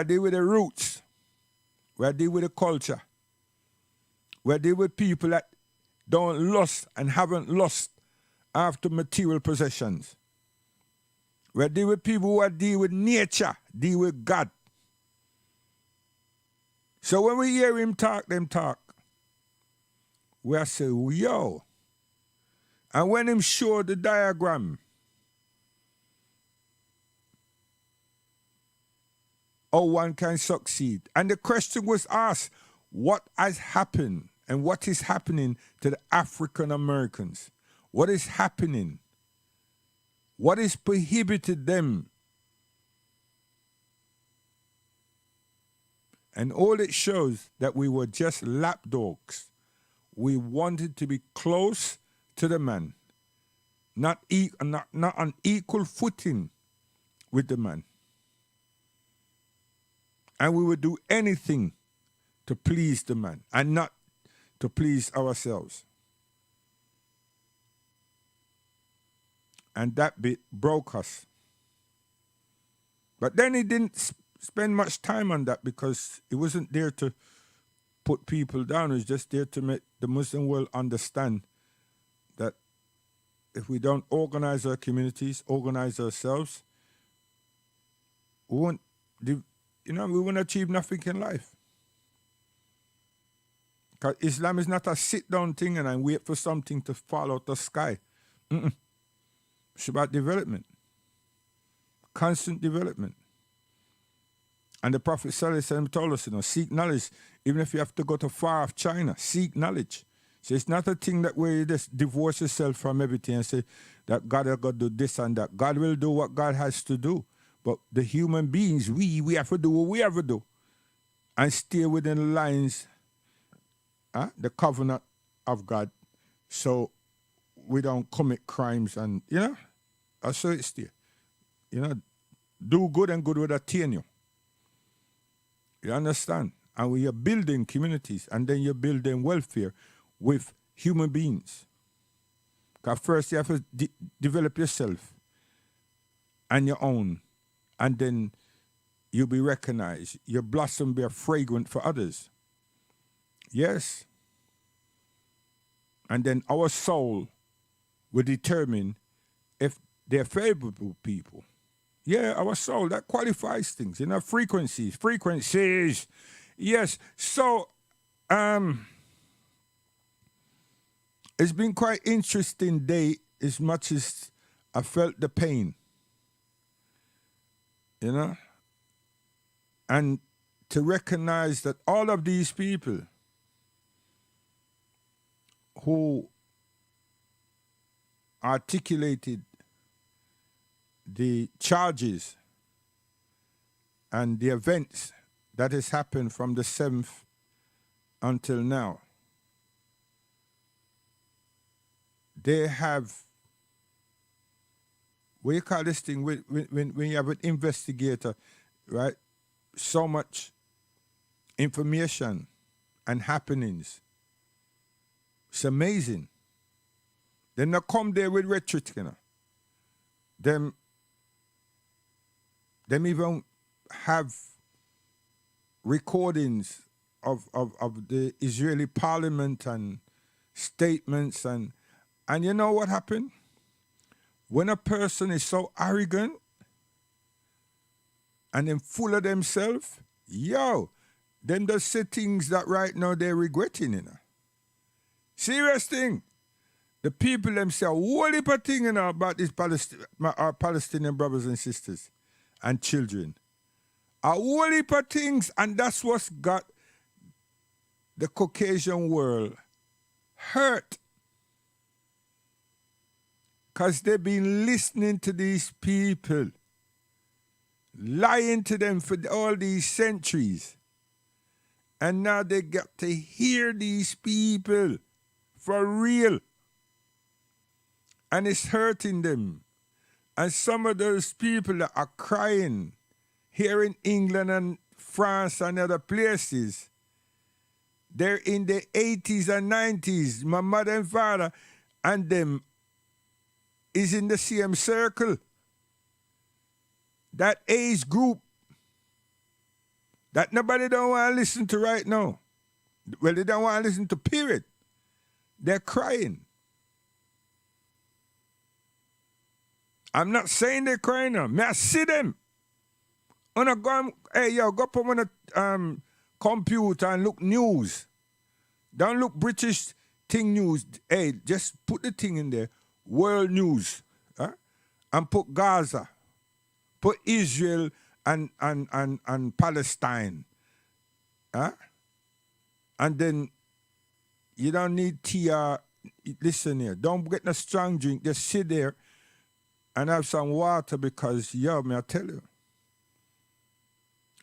deal with the roots. We deal with the culture. We deal with people that don't lust and haven't lust after material possessions. We deal with people who deal with nature, deal with God. So when we hear them talk, we say, yo. And when him show the diagram, how one can succeed. And the question was asked, what has happened and what is happening to the African Americans? What is happening? What is prohibited them? And all it shows that we were just lapdogs. We wanted to be close to the man, not on equal footing with the man. And we would do anything to please the man and not to please ourselves. And that bit broke us. But then he didn't spend much time on that because he wasn't there to put people down. He was just there to make the Muslim world understand that if we don't organize our communities, organize ourselves, we won't, we won't achieve nothing in life. Because Islam is not a sit-down thing and I wait for something to fall out the sky. It's about development. Constant development. And the Prophet ﷺ told us, seek knowledge. Even if you have to go to far off China, seek knowledge. So it's not a thing that where you just divorce yourself from everything and say that God has got to do this and that. God will do what God has to do. But the human beings, we have to do what we have to do. And stay within the lines, the covenant of God. So we don't commit crimes and, so it's there. Do good and good will attain you. You understand? And we are building communities and then you're building welfare with human beings. Because first you have to develop yourself and your own. And then you'll be recognized. Your blossom be fragrant for others. Yes. And then our soul will determine if they're favorable people. Yeah, our soul, that qualifies things. Frequencies. Yes. So, it's been quite interesting day as much as I felt the pain. And to recognize that all of these people who articulated the charges and the events that has happened from the 7th until now, they have, what you call this thing, when you have an investigator, right? So much information and happenings. It's amazing. They not come there with rhetoric, Them even have recordings of the Israeli parliament and statements and you know what happened? When a person is so arrogant and then full of themselves, them just say things that right now they're regretting, Serious thing. The people themselves, whole heap of thing, about these our Palestinian brothers and sisters and children. A whole heap of things, and that's what's got the Caucasian world hurt. Because they've been listening to these people, lying to them for all these centuries. And now they got to hear these people for real. And it's hurting them. And some of those people that are crying here in England and France and other places, they're in the 80s and 90s. My mother and father and them is in the same circle. That age group that nobody don't want to listen to right now. Well, they don't want to listen to, period. They're crying. I'm not saying they're crying now. May I see them? Go up on a computer and look news. Don't look British thing news. Hey, just put the thing in there. World news. And put Gaza. Put Israel and Palestine. And then you don't need TR. Listen here. Don't get no strong drink. Just sit there and have some water because, may I tell you,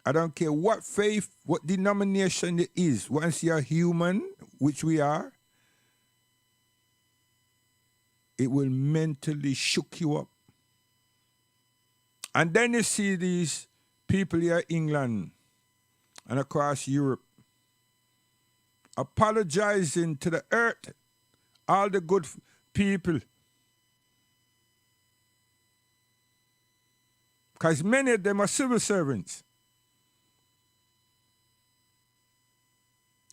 I don't care what faith, what denomination it is. Once you're human, which we are, it will mentally shook you up. And then you see these people here in England and across Europe, apologizing to the earth, all the good people. Because many of them are civil servants.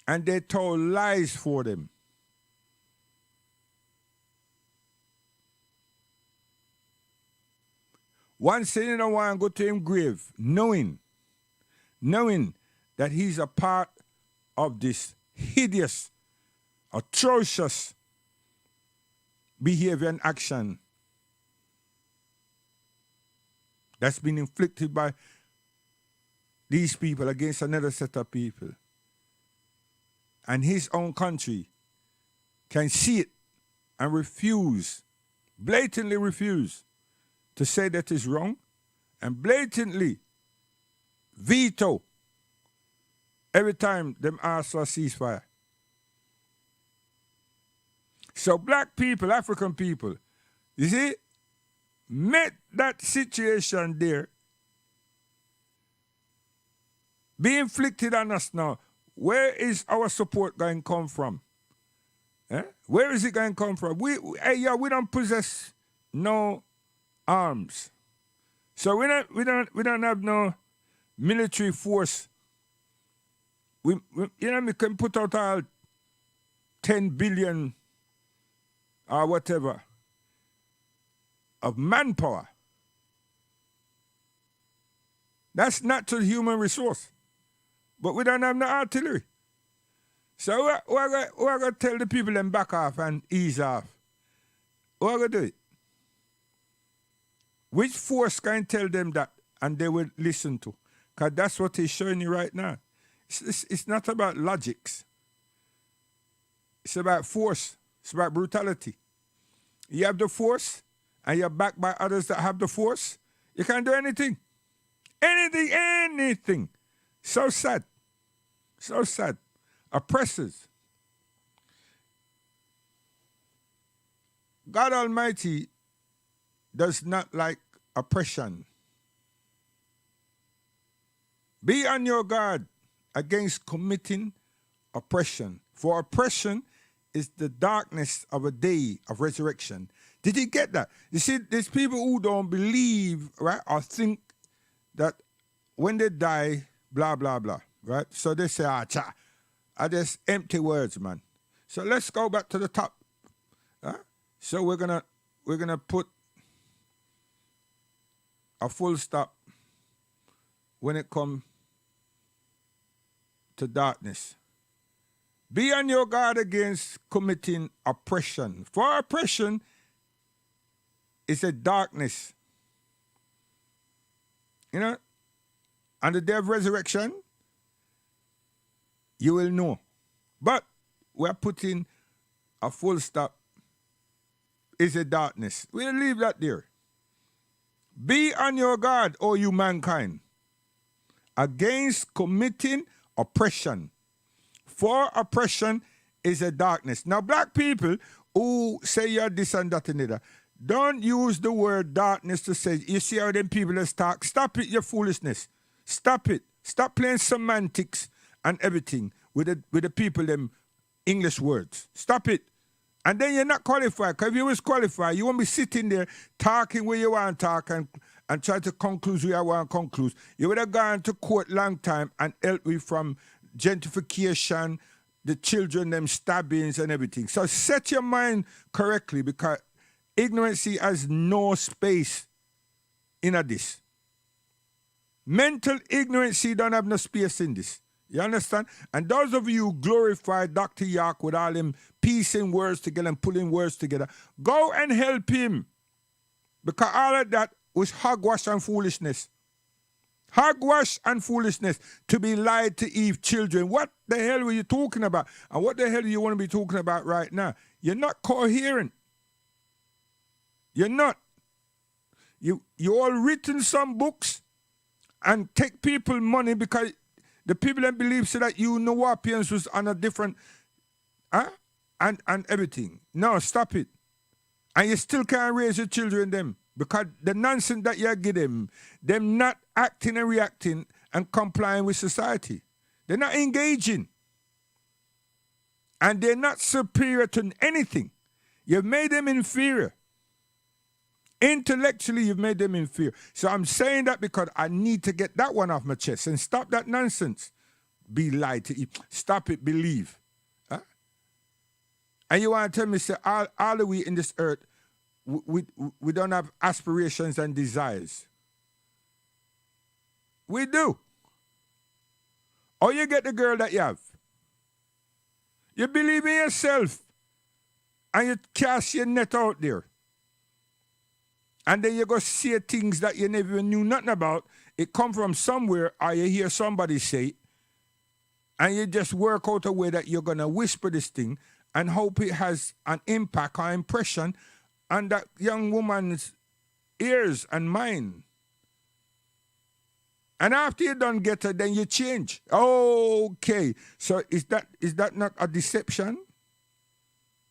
And they told lies for them. One said he don't want to go to his grave, knowing that he's a part of this hideous, atrocious behavior and action that's been inflicted by these people against another set of people. And his own country can see it and refuse, blatantly refuse, to say that is wrong, and blatantly veto every time them ask for a ceasefire. So black people, African people, you see, met that situation there be inflicted on us now. Where is our support going to come from? Where is it going to come from? We don't possess no arms, so we don't have no military force. We can put out our 10 billion or whatever of manpower. That's natural human resource. But we don't have no artillery. So we're going to tell the people them back off and ease off. We're going to do it. Which force can tell them that and they will listen to? Because that's what he's showing you right now. It's not about logics. It's about force. It's about brutality. You have the force and you're backed by others that have the force. You can't do anything. Anything. So sad. So sad. Oppressors. God Almighty does not like oppression. Be on your guard against committing oppression. For oppression is the darkness of a day of resurrection. Did you get that? You see, there's people who don't believe, right, or think that when they die, blah, blah, blah, right? So they say, cha, are just empty words, man. So let's go back to the top. So we're gonna put a full stop when it comes to darkness. Be on your guard against committing oppression. For oppression is a darkness. You know, on the day of resurrection, you will know. But we're putting a full stop. Is a darkness. We'll leave that there. Be on your guard, O you mankind, against committing oppression. For oppression is a darkness. Now, black people who say you're this and that and that, don't use the word darkness to say, you see how them people is talk. Stop it, your foolishness. Stop it. Stop playing semantics and everything with the people, them English words. Stop it. And then you're not qualified. Because if you was qualified, you won't be sitting there talking where you want to talk and try to conclude where you want to conclude. You would have gone to court long time and helped me from gentrification, the children, them stabbings and everything. So set your mind correctly, because ignorancy has no space in this. Mental ignorancy don't have no space in this. You understand? And those of you who glorify Dr. York with all them piecing words together and pulling words together, go and help him. Because all of that was hogwash and foolishness. Hogwash and foolishness to be lied to Eve children. What the hell were you talking about? And what the hell do you want to be talking about right now? You're not coherent. You're not. You all written some books and take people money because the people that believe so that you know Wapians was on a different, and everything. No, stop it. And you still can't raise your children them because the nonsense that you give them not acting and reacting and complying with society. They're not engaging. And they're not superior to anything. You've made them inferior. Intellectually, you've made them inferior. So I'm saying that because I need to get that one off my chest and stop that nonsense. Be lied to. Stop it, believe. Huh? And you want to tell me, say, all the way in this earth, we don't have aspirations and desires. We do. Or you get the girl that you have. You believe in yourself and you cast your net out there. And then you go see things that you never even knew nothing about. It come from somewhere or you hear somebody say it, and you just work out a way that you're going to whisper this thing and hope it has an impact or impression on that young woman's ears and mind. And after you done get her, then you change. Okay. So is that not a deception?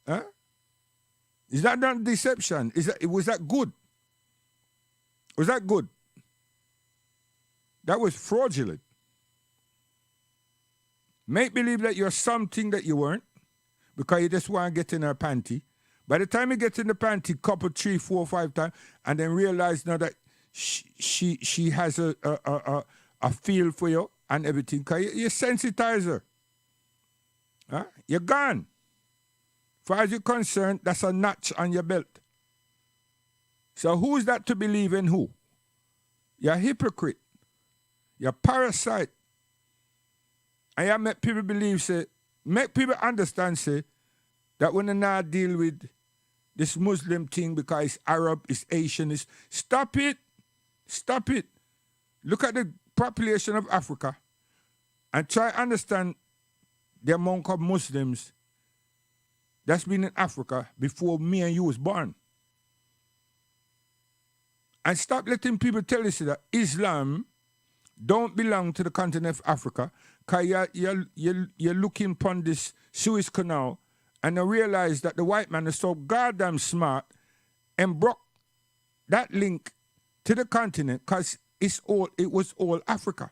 Huh? Is that not deception? Was that good? Was that good? That was fraudulent. Make believe that you're something that you weren't because you just want to get in her panty. By the time you get in the panty, couple, 3, 4, 5 times, and then realize now that she has a feel for you and everything, because you sensitize her. Huh? You're gone. As far as you're concerned, that's a notch on your belt. So who's that to believe in who? You're a hypocrite. You're a parasite. And you make people believe, say, make people understand, say, that when they not deal with this Muslim thing because it's Arab, it's Asian, it's... Stop it. Stop it. Look at the population of Africa and try to understand the amount of Muslims that's been in Africa before me and you was born. And stop letting people tell you that Islam don't belong to the continent of Africa because you're looking upon this Suez Canal and you realize that the white man is so goddamn smart and broke that link to the continent because it was all Africa.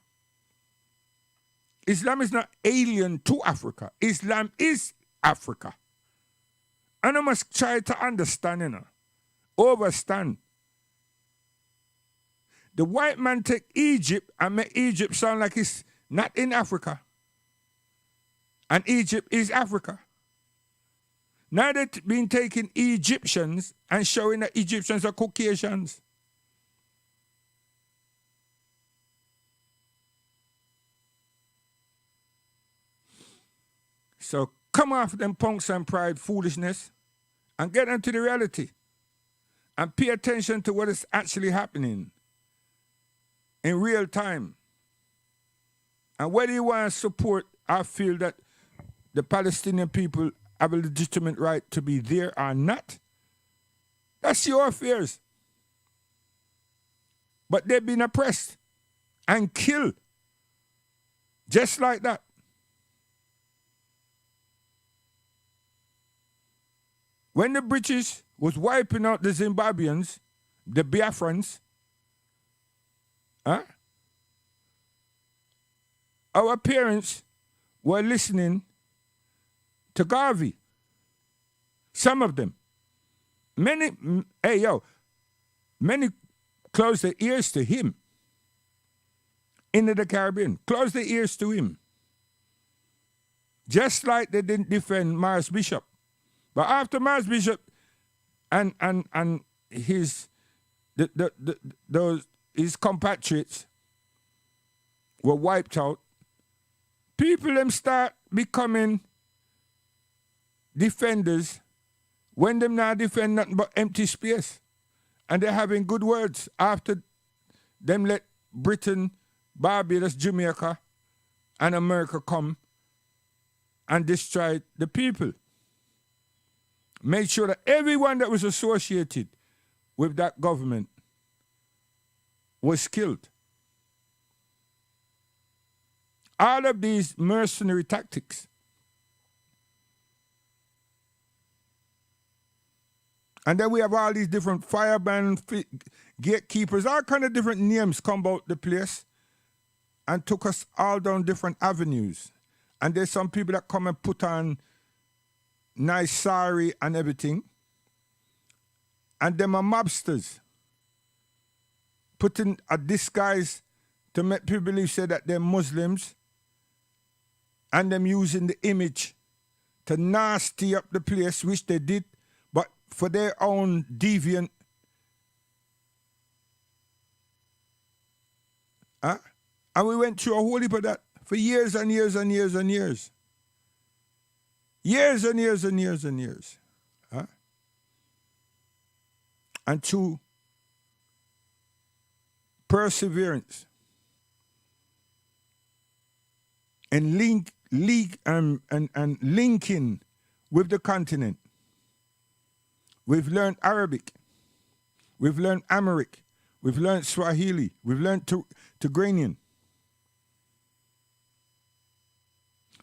Islam is not alien to Africa. Islam is Africa. And I must try to understand, overstand. The white man take Egypt and make Egypt sound like it's not in Africa. And Egypt is Africa. Now they've been taking Egyptians and showing that Egyptians are Caucasians. So come off them punks and pride foolishness and get into the reality and pay attention to what is actually happening in real time. And whether you want to support, I feel that the Palestinian people have a legitimate right to be there or not. That's your affairs. But they've been oppressed and killed just like that. When the British was wiping out the Zimbabweans, the Biafrans, our parents were listening to Garvey. Some of them. Many closed their ears to him. Into the Caribbean. Closed their ears to him. Just like they didn't defend Morris Bishop. But after Morris Bishop and his compatriots were wiped out, people them start becoming defenders when them not defend nothing but empty space. And they're having good words after them let Britain, Barbados, Jamaica, and America come and destroy the people. Made sure that everyone that was associated with that government was killed. All of these mercenary tactics. And then we have all these different firemen, gatekeepers, all kind of different names come about the place. and took us all down different avenues. And there's some people that come and put on nice sari and everything. And them are mobsters. Putting a disguise to make people believe say that they're Muslims. And them using the image to nasty up the place, which they did, but for their own deviant. And we went through a whole heap of that for years and years and years and years. Years and years and years and years. And through perseverance and linking with the continent, we've learned Arabic, we've learned Amharic, we've learned Swahili, we've learned Tigranian.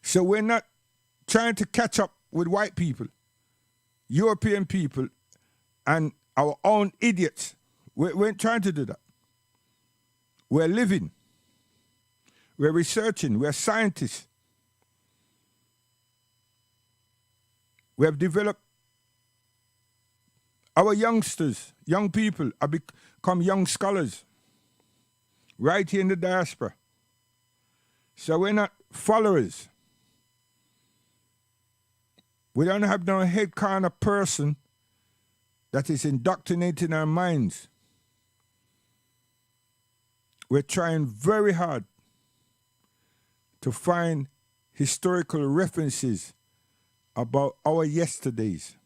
So we're not trying to catch up with white people, European people, and our own idiots. We ain't trying to do that. We're living. We're researching. We're scientists. We have developed our youngsters, young people have become young scholars right here in the diaspora. So we're not followers. We don't have no head kind of person that is indoctrinating our minds. We're trying very hard to find historical references about our yesterdays.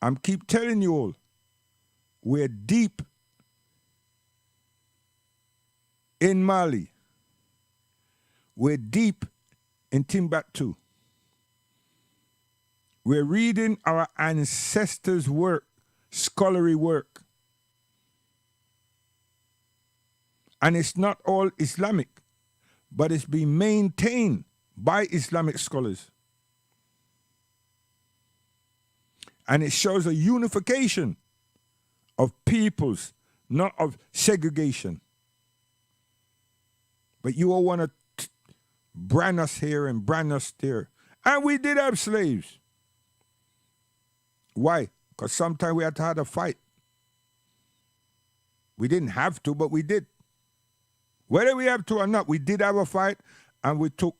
I'm keep telling you all, we're deep in Mali. We're deep in Timbuktu. We're reading our ancestors' work, scholarly work. And it's not all Islamic, but it's being maintained by Islamic scholars. And it shows a unification of peoples, not of segregation. But you all want to brand us here and brand us there. And we did have slaves. Why? Because sometimes we had to have a fight. We didn't have to, but we did. Whether we have to or not, we did have a fight and we took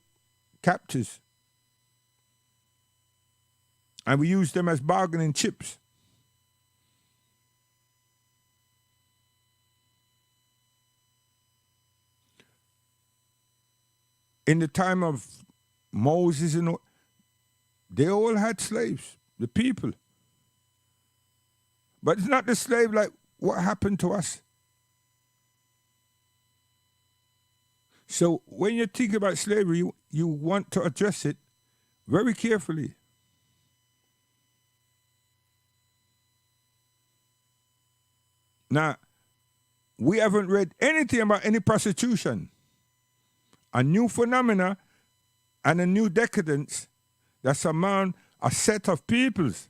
captives. And we used them as bargaining chips. In the time of Moses, they all had slaves, the people. But it's not the slave like what happened to us. So when you think about slavery, you want to address it very carefully. Now, we haven't read anything about any prostitution. A new phenomena and a new decadence that's among a set of peoples.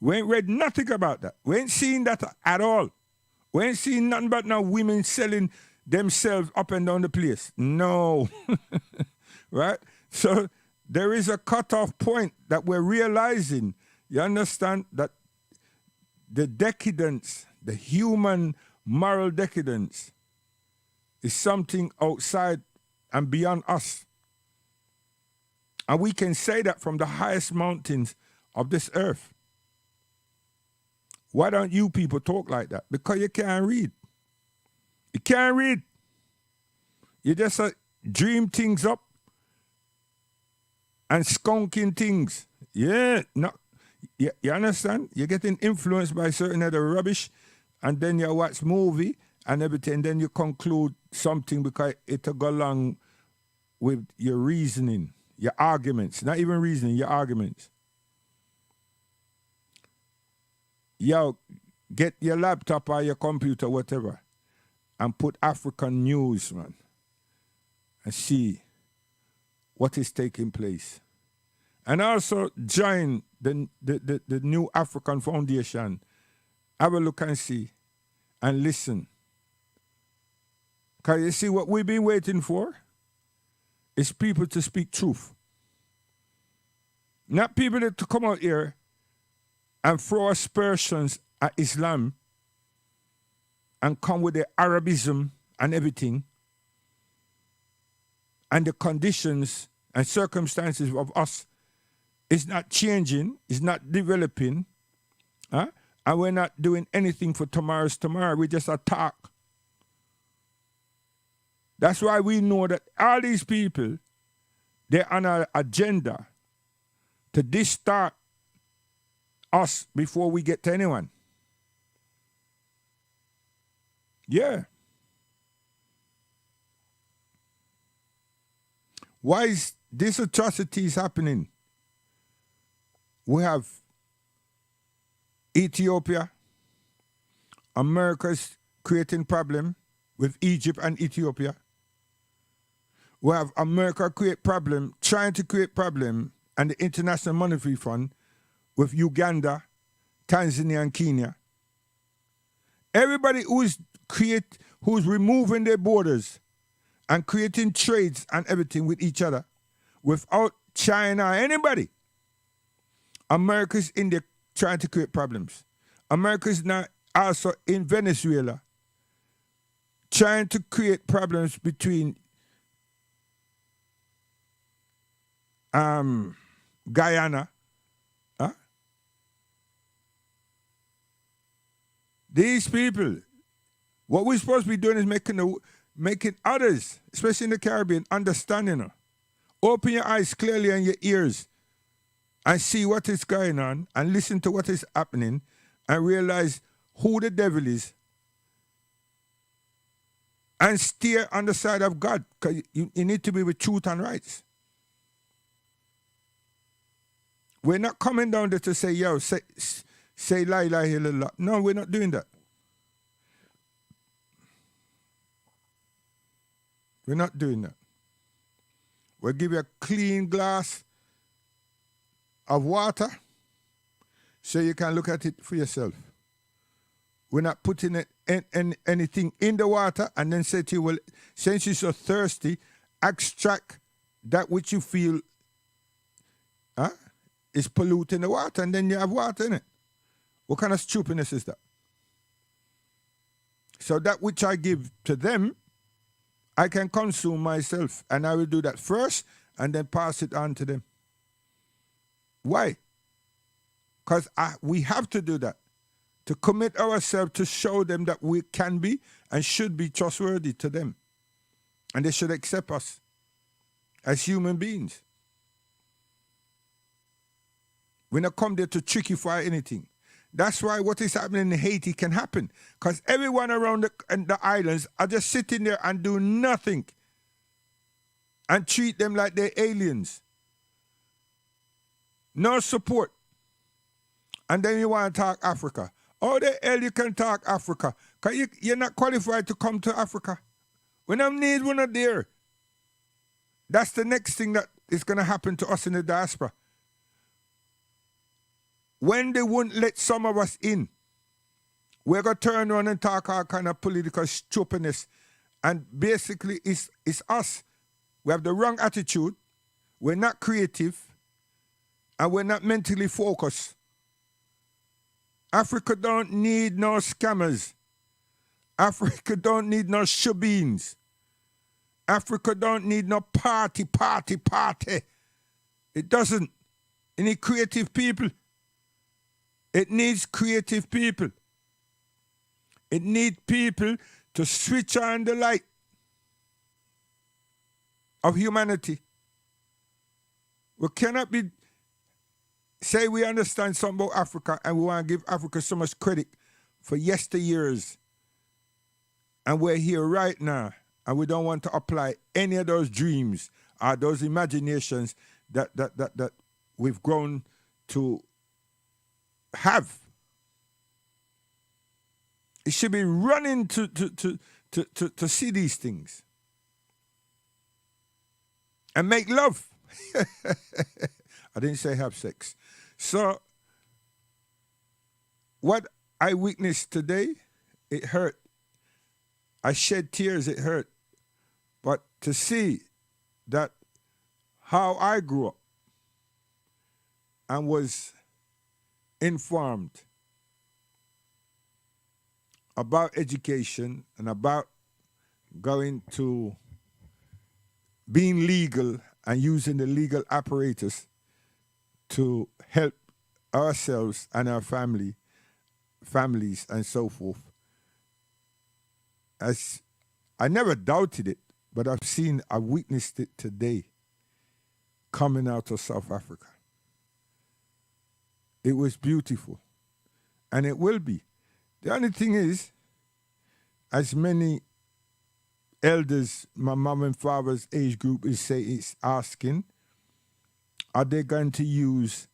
We ain't read nothing about that. We ain't seen that at all. We ain't seen nothing but now women selling themselves up and down the place. No. Right? So there is a cutoff point that we're realizing. You understand that the decadence, the human moral decadence, is something outside and beyond us. And we can say that from the highest mountains of this earth. Why don't you people talk like that? Because you can't read. You can't read. You just dream things up and skunking things. Yeah, no. You understand? You're getting influenced by certain other rubbish, and then you watch movie and everything, and then you conclude something because it'll go along with your reasoning, your arguments. Not even reasoning, your arguments. Yo, get your laptop or your computer, whatever, and put African news, man, and see what is taking place. And also join the new African Foundation. Have a look and see and listen. Because you see, what we've been waiting for is people to speak truth. Not people that to come out here and throw aspersions at Islam and come with the Arabism and everything and the conditions and circumstances of us is not changing, is not developing, and we're not doing anything for tomorrow's tomorrow. We just attack. That's why we know that all these people, they're on an agenda to distort us before we get to anyone. Yeah. Why is this atrocities happening? We have Ethiopia. America's creating problem with Egypt and Ethiopia. We have America trying to create problem, and the International Monetary Fund with Uganda, Tanzania, and Kenya. Everybody who's removing their borders and creating trades and everything with each other, without China, anybody. America's in there trying to create problems. America's now also in Venezuela trying to create problems between Guyana. These people, what we're supposed to be doing is making others, especially in the Caribbean, understanding. Open your eyes clearly and your ears and see what is going on and listen to what is happening and realize who the devil is and steer on the side of God, because you need to be with truth and rights. We're not coming down there to say, yo, say la ilaha illallah. No, we're not doing that. We're not doing that. We'll give you a clean glass of water so you can look at it for yourself. We're not putting anything in the water and then say to you, well, since you're so thirsty, extract that which you feel is polluting the water, and then you have water in it. What kind of stupidness is that? So that which I give to them, I can consume myself, and I will do that first and then pass it on to them. Why? Because we have to do that, to commit ourselves to show them that we can be and should be trustworthy to them. And they should accept us as human beings. We not come there to trickify anything. That's why what is happening in Haiti can happen. Because everyone around the islands are just sitting there and do nothing. And treat them like they're aliens. No support. And then you want to talk Africa. How the hell you can talk Africa? Because you're not qualified to come to Africa. We don't need one of there. That's the next thing that is going to happen to us in the diaspora. When they won't let some of us in, we're going to turn around and talk all kind of political stupidness. And basically, it's us. We have the wrong attitude. We're not creative. And we're not mentally focused. Africa don't need no scammers. Africa don't need no shobeens. Africa don't need no party. It doesn't. It needs creative people. It needs creative people. It needs people to switch on the light of humanity. We cannot say we understand something about Africa and we want to give Africa so much credit for yesteryears. And we're here right now and we don't want to apply any of those dreams or those imaginations that we've grown to have. It should be running to see these things and make love. I didn't say have sex. So what I witnessed today, it hurt. I shed tears, it hurt. to see that how I grew up and was informed about education and about going to being legal and using the legal apparatus to help ourselves and our families and so forth. As I never doubted it, but I witnessed it today coming out of South Africa. It was beautiful, and it will be. The only thing is, as many elders, my mom and father's age group is asking, are they going to use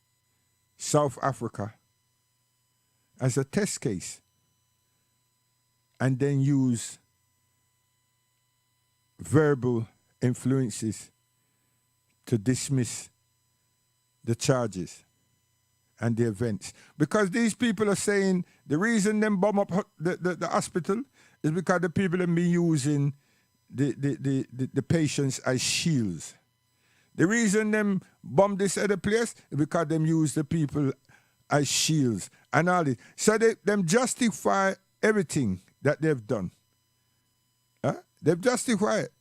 South Africa as a test case and then use verbal influences to dismiss the charges and the events? Because these people are saying the reason them bomb up the hospital is because the people have been using the patients as shields. The reason them bomb this other place is because them use the people as shields and all this. So them justify everything that they've done. They've justified it.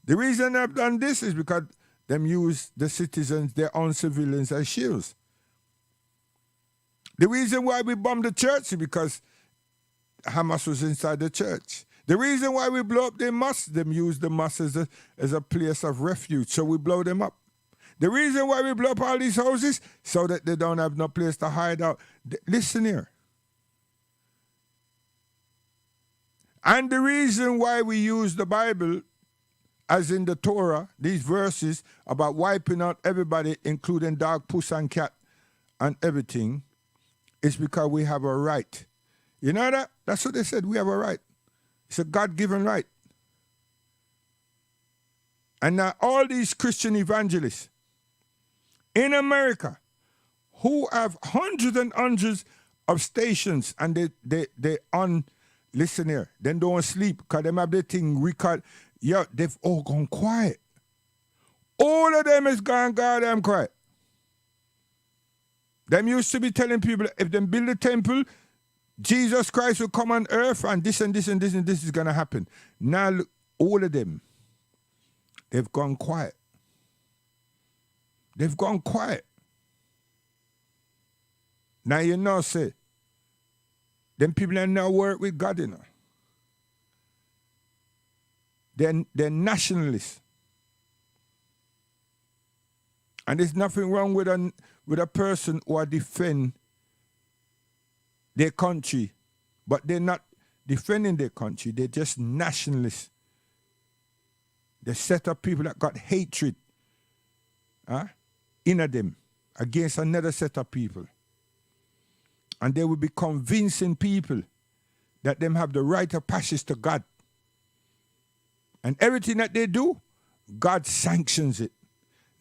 The reason they've done this is because them use the citizens, their own civilians, as shields. The reason why we bomb the church is because Hamas was inside the church. The reason why we blow up the mosque, them use the mosque as a place of refuge, so we blow them up. The reason why we blow up all these houses, so that they don't have no place to hide out. Listen here. And the reason why we use the Bible, as in the Torah, these verses about wiping out everybody, including dog, puss, and cat, and everything, is because we have a right. You know that? That's what they said. We have a right. It's a God-given right. And now all these Christian evangelists in America who have hundreds and hundreds of stations and they on, listen here, they don't sleep because they have their thing record. Yeah, they've all gone quiet. All of them is gone goddamn quiet. Them used to be telling people if they build a temple, Jesus Christ will come on earth and this and this and this and this is going to happen. Now, look, all of them, they've gone quiet. They've gone quiet. Now, you know, say, them people that now work with God, you know. They're nationalists. And there's nothing wrong with a person who defend their country, but they're not defending their country. They're just nationalists. They set up people that got hatred in them against another set of people. And they will be convincing people that them have the right of passage to God. And everything that they do, God sanctions it.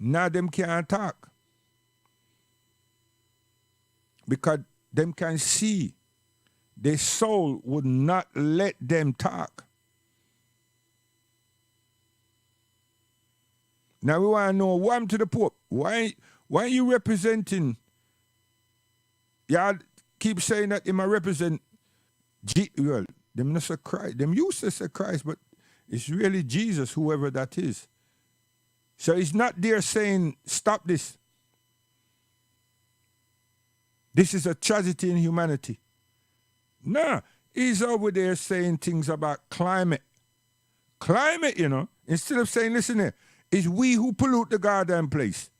Now them can't talk. Because them can see their soul would not let them talk. Now we want to know why I'm to the Pope. Why are you representing? Y'all keep saying that him represent well, them not say Christ. Them used to say Christ, but it's really Jesus, whoever that is. So he's not there saying, stop this. This is a tragedy in humanity. No, he's over there saying things about climate. Climate, you know, instead of saying, listen here, it's we who pollute the goddamn place.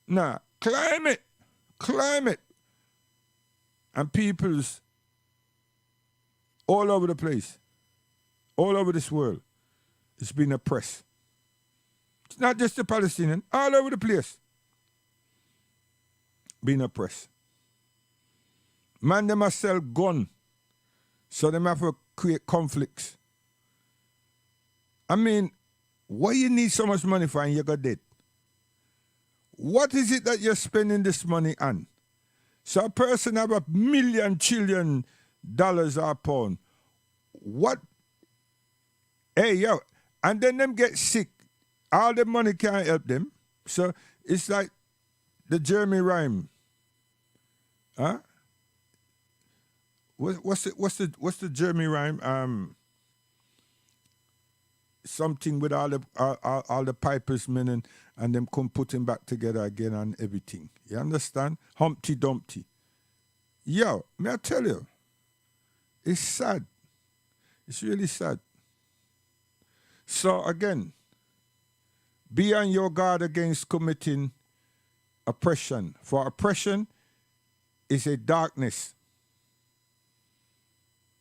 Nah, climate. And people's all over the place, all over this world, it's been oppressed. It's not just the Palestinian, all over the place, being oppressed. Man, they must sell gun, so they have to create conflicts. I mean, why you need so much money for and you got dead? What is it that you're spending this money on? So a person have $1 million trillion or pound. What? Hey, yo, And then them get sick. All the money can't help them. So it's like the Jeremy rhyme. Huh? What's the Jeremy rhyme? Something with all the pipers men and them come putting back together again and everything. You understand? Humpty Dumpty. Yo, may I tell you, it's sad. It's really sad. So again, be on your guard against committing oppression. For oppression is a darkness.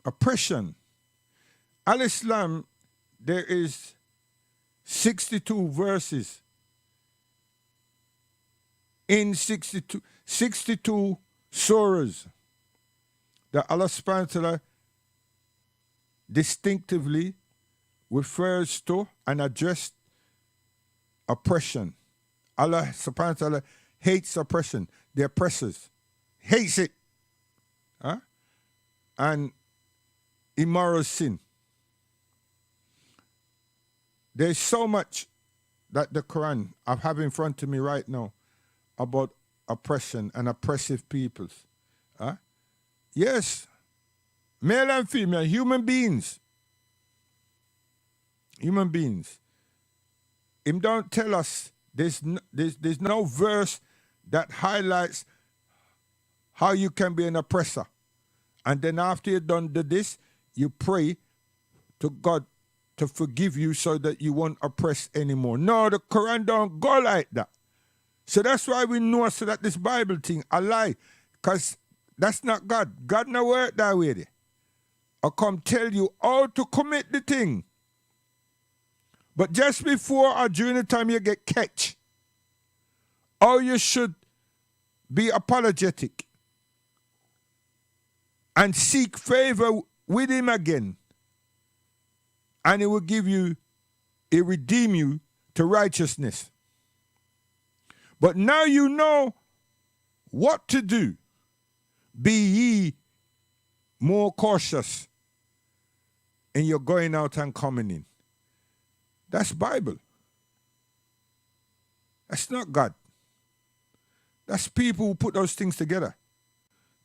Oppression. Al-Islam, there is 62 verses in 62 surahs that Allah subhanahu wa ta'ala distinctively refers to and addressed oppression. Allah subhanahu wa ta'ala hates oppression. The oppressors. Hates it. Huh? And immoral sin. There's so much that the Quran I have in front of me right now about oppression and oppressive peoples. Huh? Yes, male and female, human beings. Human beings. Him don't tell us, there's no verse that highlights how you can be an oppressor. And then after you've done this, you pray to God to forgive you so that you won't oppress anymore. No, the Quran don't go like that. So that's why we know so that this Bible thing a lie. Because that's not God. God no work that way. I come tell you how to commit the thing. But just before or during the time you get catch, how you should be apologetic and seek favor with him again. And he will give you, he redeem you to righteousness. But now you know what to do. Be ye more cautious in your going out and coming in. That's Bible. That's not God. That's people who put those things together.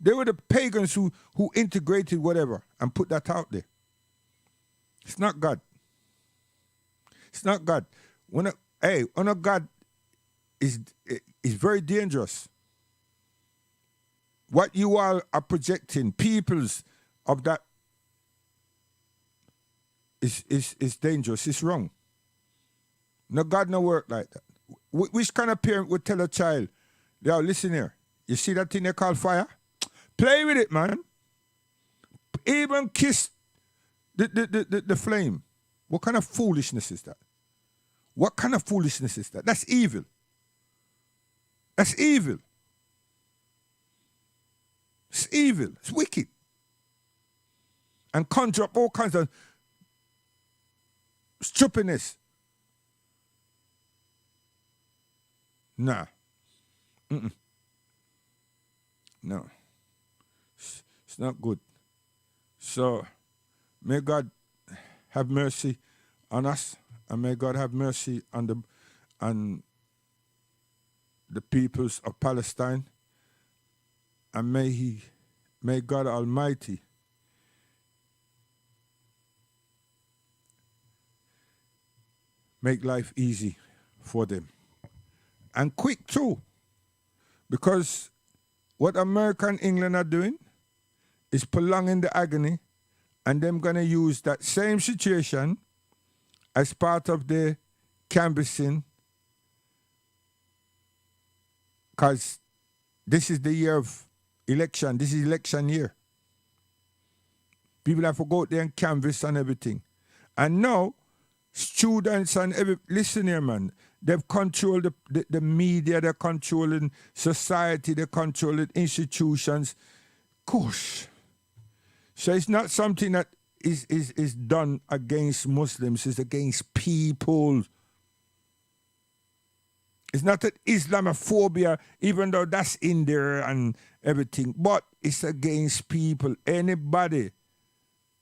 They were the pagans who integrated whatever and put that out there. It's not God. It's not God. When a God is very dangerous. What you all are projecting, peoples of that, is dangerous. It's wrong. No, God no work like that. Which kind of parent would tell a child, yo, listen here, you see that thing they call fire? Play with it, man. Even kiss the flame. What kind of foolishness is that? What kind of foolishness is that? That's evil. That's evil. It's evil. It's wicked. And conjure up all kinds of stupidness. Nah. Mm-mm. No. It's not good. So, may God have mercy on us, and may God have mercy on the peoples of Palestine, and may God Almighty make life easy for them. And quick too, because what America and England are doing is prolonging the agony, and them gonna use that same situation as part of the canvassing, because this is the year of election. This is election year. People have to go out there and canvass and everything. And now, students and listen here, man. They've controlled the media, they're controlling society, they're controlling institutions. Gosh. So it's not something that is done against Muslims, it's against people. It's not that Islamophobia, even though that's in there and everything, but it's against people. Anybody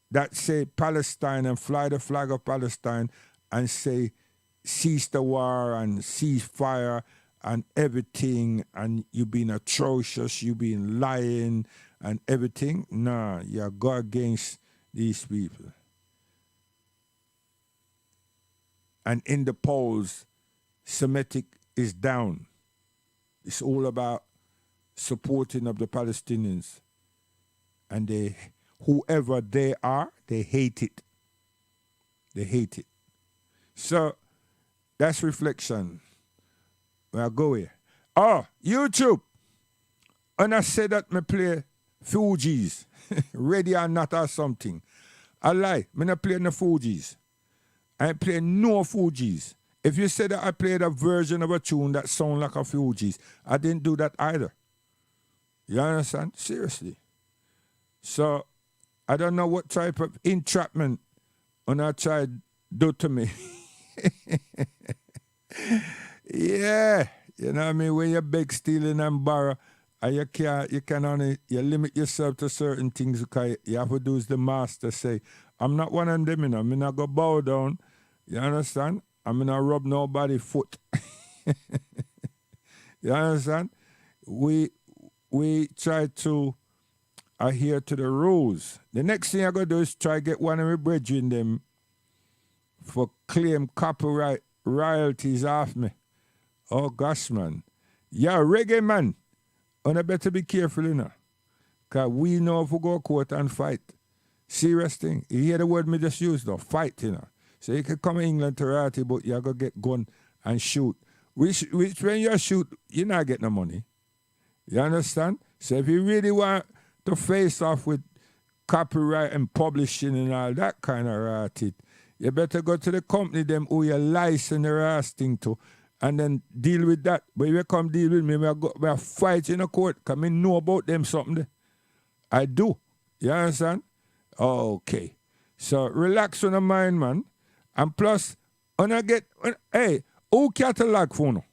that say Palestine and fly the flag of Palestine and say cease the war and cease fire and everything, and you being atrocious, you being lying and everything. Nah, you go against these people. And in the polls, Semitic is down. It's all about supporting of the Palestinians. And they, whoever they are, they hate it. They hate it. So that's reflection. Where I go here. Oh, YouTube. And I said that me play Fugees. Ready or not or something. I lie. Me not play no Fugees. I ain't play no Fugees. If you say that I played a version of a tune that sound like a Fugees, I didn't do that either. You understand? Seriously. So I don't know what type of entrapment when I tried do to me. Yeah, you know what I mean? When you beg, stealing and borrow, and you can only you limit yourself to certain things because you have to do as the master say. I'm not one of them, you know. I'm not go bow down. You understand? I'm not rub nobody foot. You understand? We try to adhere to the rules. The next thing I go do is try get one of my brethren them for claim copyright royalties off me. Oh gosh, man. Yeah, reggae man. And I better be careful, you know. Because we know if we go to court and fight. Serious thing. You hear the word me just used though, fight, you know. So you can come in England to royalty, but you go get gun and shoot. Which when you shoot, you not get no money. You understand? So if you really want to face off with copyright and publishing and all that kind of royalty, you better go to the company them who you license the ass thing to and then deal with that. But if you come deal with me, I fight in a court because I know about them something there. I do. You understand? Okay. So relax on the mind, man. And plus, hey, who catalog for no?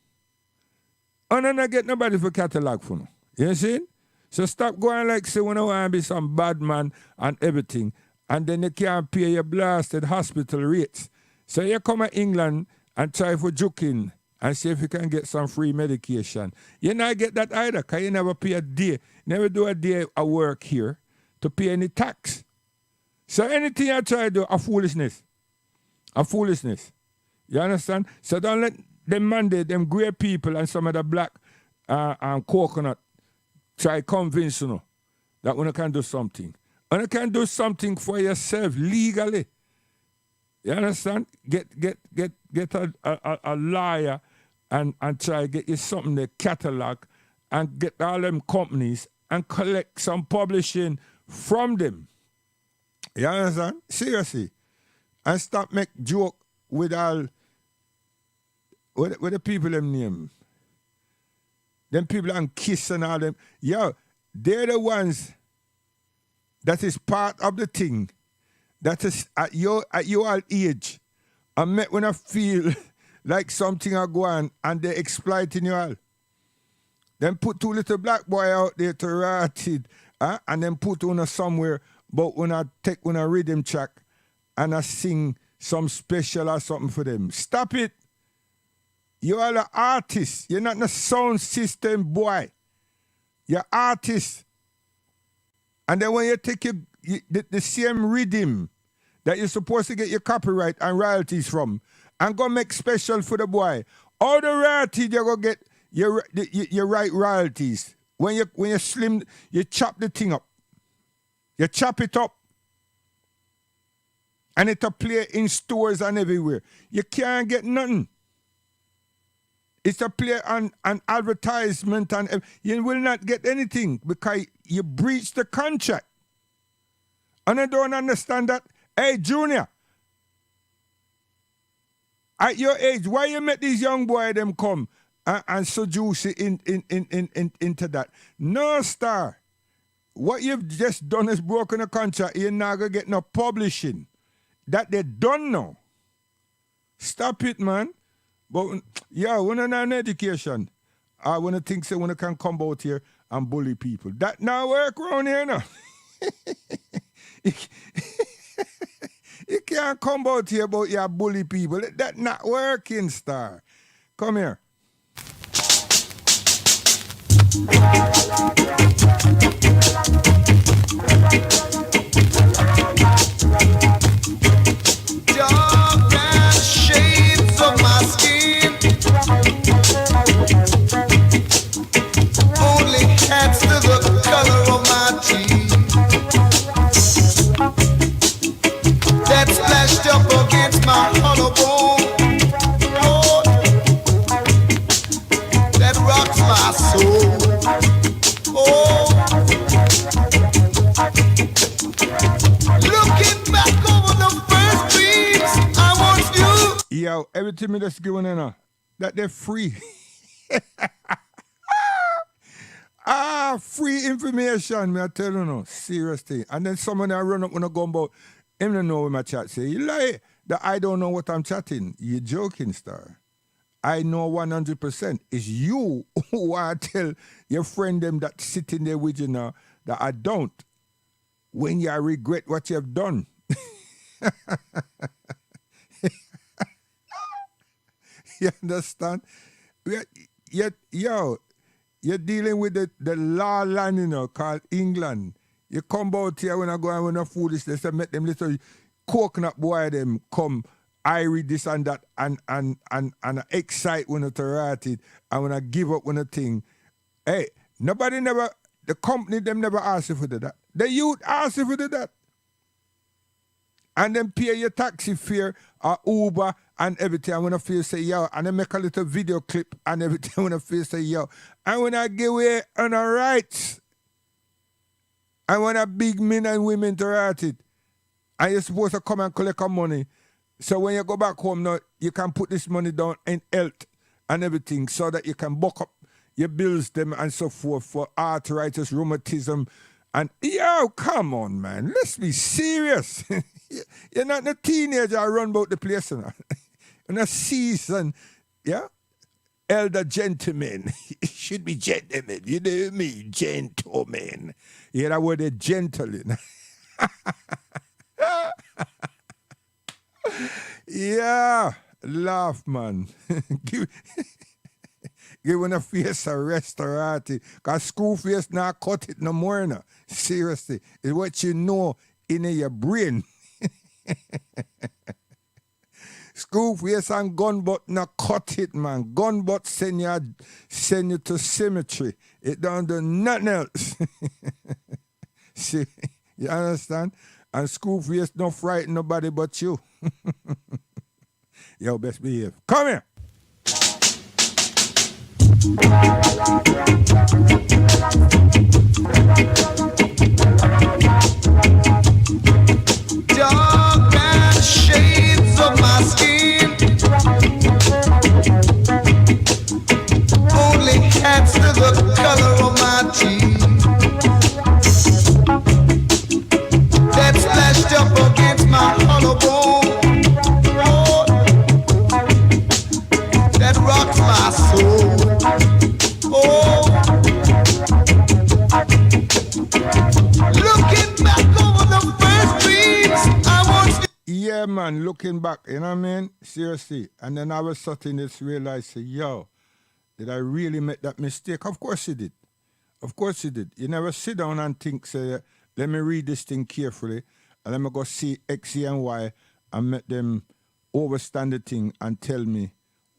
And I not get nobody for catalog for no. You see? So stop going like say when I want to be some bad man and everything. And then you can't pay your blasted hospital rates. So you come to England and try for joking and see if you can get some free medication. You not get that either because you never pay a day. Never do a day of work here to pay any tax. So anything you try to do, a foolishness. A foolishness. You understand? So don't let them mandate them grey people and some of the black and coconut try convince you that one can do something. And you can do something for yourself legally. You understand? Get a lawyer and try get you something to catalog and get all them companies and collect some publishing from them. You understand? Seriously. And stop make joke with all with the people them name. Them people and Kiss and all them. Yo, they're the ones that is part of the thing that is at your all age. I met when I feel like something are going and they exploiting you all. Then put two little black boy out there to write it, and then put on somewhere, but when I take when I rhythm track and I sing some special or something for them. Stop it. You are an artist. You're not a sound system boy. You're artist. And then when you take the same rhythm that you're supposed to get your copyright and royalties from and go make special for the boy, all the royalties you're going to get your right royalties. When you slim, you chop the thing up. You chop it up. And it'll play in stores and everywhere. You can't get nothing. It's a play on advertisement and you will not get anything because you breached the contract. And I don't understand that. Hey, Junior, at your age, why you make these young boys them come and seduce into that? No, Star. What you've just done is broken a contract. You're not going to get no publishing. That they don't know. Stop it, man. But, yeah, when I have an education, I want to think so when I can come out here and bully people. That now work around here now. You can't come out here about your bully people. That not working, star. Come here. Dark and shades of my skin only adds to the color of my teeth that splashed up against my hollow bone. Lord, that rocks my soul. Oh, looking back over the first dreams I once knew. Yo, everything me just giving in, that they're free. Free information, me I tell you no, seriously. And then someone I run up when I go about, him don't know what my chat say. You lie, that I don't know what I'm chatting. You joking, star. I know 100%. It's you who I tell your friend them that sitting there with you now that I don't. When you regret what you have done. You understand? You're dealing with the law land, you know, called England. You come out here when I go and when I foolishness, I make them little coconut boy them come, I read this and that and excite when I write it and when I give up when I think, hey, nobody never, the company them never ask you for that. The youth ask you for that. And then pay your taxi fare or Uber and everything. And when I feel say, yo, and then make a little video clip and everything when I feel say, yo. And when I give away on the rights, and when I big men and women to write it, and you're supposed to come and collect our money. So when you go back home now, you can put this money down in health and everything so that you can buck up your bills them and so forth for arthritis, rheumatism. And yo, come on, man. Let's be serious. You're not a teenager I run about the place. You're not seasoned, yeah? Elder gentlemen. It should be gentlemen. You know me, gentlemen. You know that word, they're gentlemen. Yeah, laugh, man. Give when a face a restaurant. Because school face not cut it no more. No. Seriously. It's what you know in your brain. School face and gun butt not cut it, man. Gun butt send you to cemetery. It don't do nothing else. See, you understand? And school face don't frighten nobody but you. Yo, best behave. Come here. Dark and shades of my skin only adds to the color of my teeth that splashed up against my hollow bone. Oh, that rocks my soul. Oh, looking back over the first dreams I once. Yeah, man, looking back, you know what I mean? Seriously. And then I was sitting this realized, yo, did I really make that mistake? Of course you did. Of course you did. You never sit down and think, say, let me read this thing carefully, and let me go see X, Y, and Y, and make them overstand the thing and tell me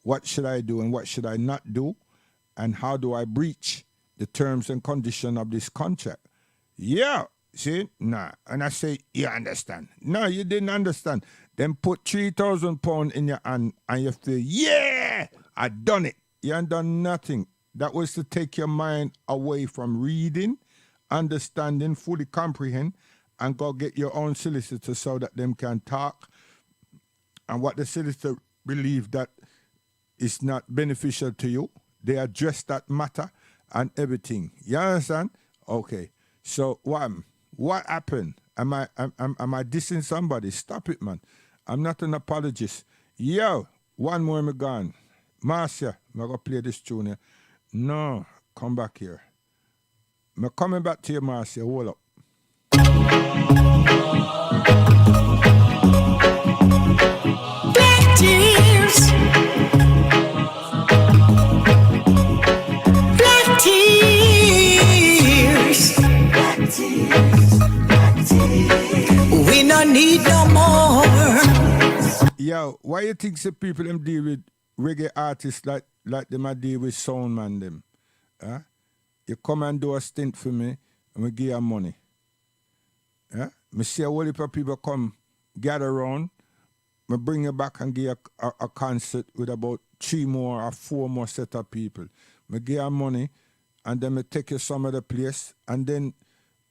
what should I do and what should I not do, and how do I breach the terms and conditions of this contract. Yeah, see? Nah. And I say, you understand. No, you didn't understand. Then put £3,000 in your hand and you feel, yeah, I done it. You ain't done nothing. That was to take your mind away from reading, understanding, fully comprehend, and go get your own solicitor so that them can talk. And what the solicitor believe that is not beneficial to you, they address that matter and everything. You understand? Okay. So what happened? Am I dissing somebody? Stop it, man. I'm not an apologist. Yo, one more me gone. Marcia, I'm going to play this tune here. No, come back here. I'm coming back to you, Marcia. Hold up. Yo, why you think some people them deal with reggae artists like them I deal with sound man them? Huh? You come and do a stint for me, and we give you money. Yeah? Me see a whole heap of people come gather around, me bring you back and give you a concert with about 3 more or 4 more set of people. Me give you money, and then me take you some other place, and then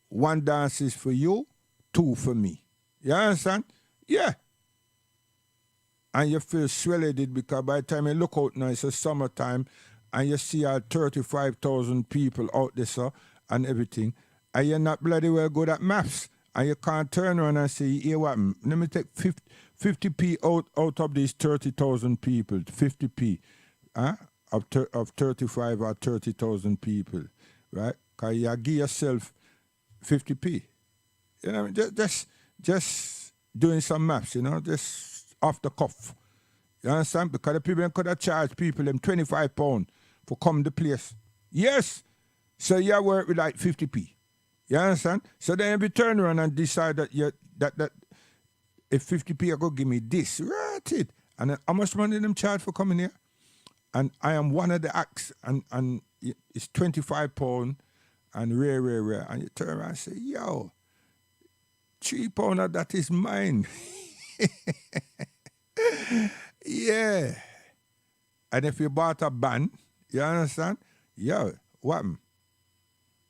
1 dance is for you, 2 for me. You understand? Yeah. And you feel swelled because by the time you look out now, it's a summertime, and you see 35,000 people out there, so, and everything, and you're not bloody well good at maths, and you can't turn around and say, here what, let me take 50p out of these 30,000 people, 50p, of 35 or 30,000 people, right? Because you give yourself 50p. You know, just doing some maths, you know, just off the cuff. You understand? Because the people could have charged people them £25 for come to place. Yes. So you work with like 50p. You understand? So then if you turn around and decide that that if 50p are going to give me this, right it. And then how much money them charge for coming here? And I am one of the acts, and it's £25 and rare. And you turn around and say, yo, £3 of that is mine. Yeah. And if you bought a band, you understand? Yo, what?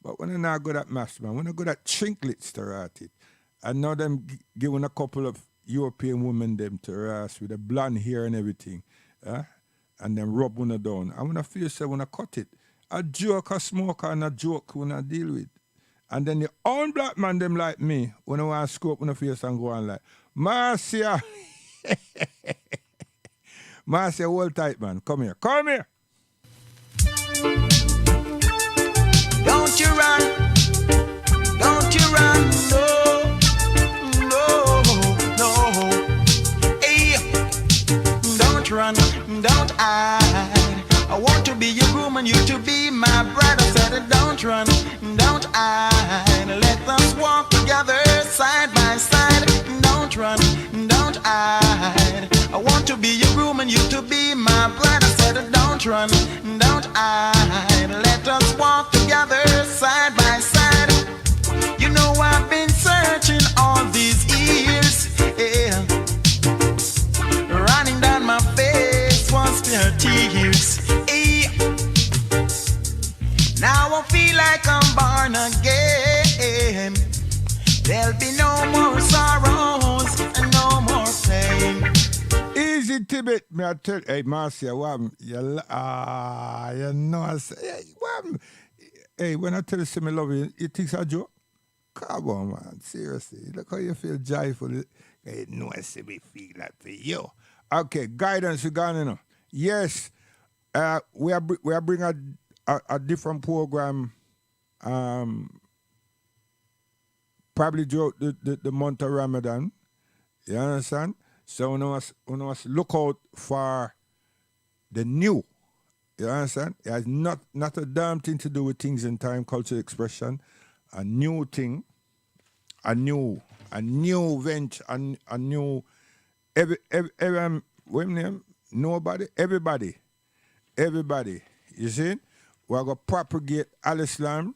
But when I'm not good at maths, man, when I'm good at chinklets to write it, I know them giving a couple of European women them to write with the blonde hair and everything, and then rub one down. And when I feel so when I cut it, a joke, a smoker, and a joke when I deal with. And then the own black man them like me, when I want to scope on the face and go on like, Marcia. Marcia, hold tight, man. Come here. Come here. Don't you run. Don't you run. No. Hey, don't run. Don't hide. I want to be your groom and you to be my bride. I said, don't run. Don't hide. Let us walk together side by side. Don't run. Don't hide. I want to be your groom and you to be my bride. I said, don't run, don't hide. Let us walk together side by side. You know I've been searching all these years, yeah. Running down my face was their tears, yeah. Now I feel like I'm born again. There'll be no more sorrows and no more pain. Easy Tibet, me I tell. Hey, Marcia, what? You know I say, hey, what? Hey, when I tell you say me love you, you think it's a joke? Come on, man. Seriously, look how you feel joyful. Hey, no, I say me feel like for you. Okay, guidance you gone, you know. Yes, we are bring a different program. Probably throughout the month of Ramadan. You understand? So when I was look out for the new. You understand? It has not a damn thing to do with things in time, culture expression. A new thing, a new venture, a new every what name? Nobody, everybody. You see? We're gonna propagate Al-Islam,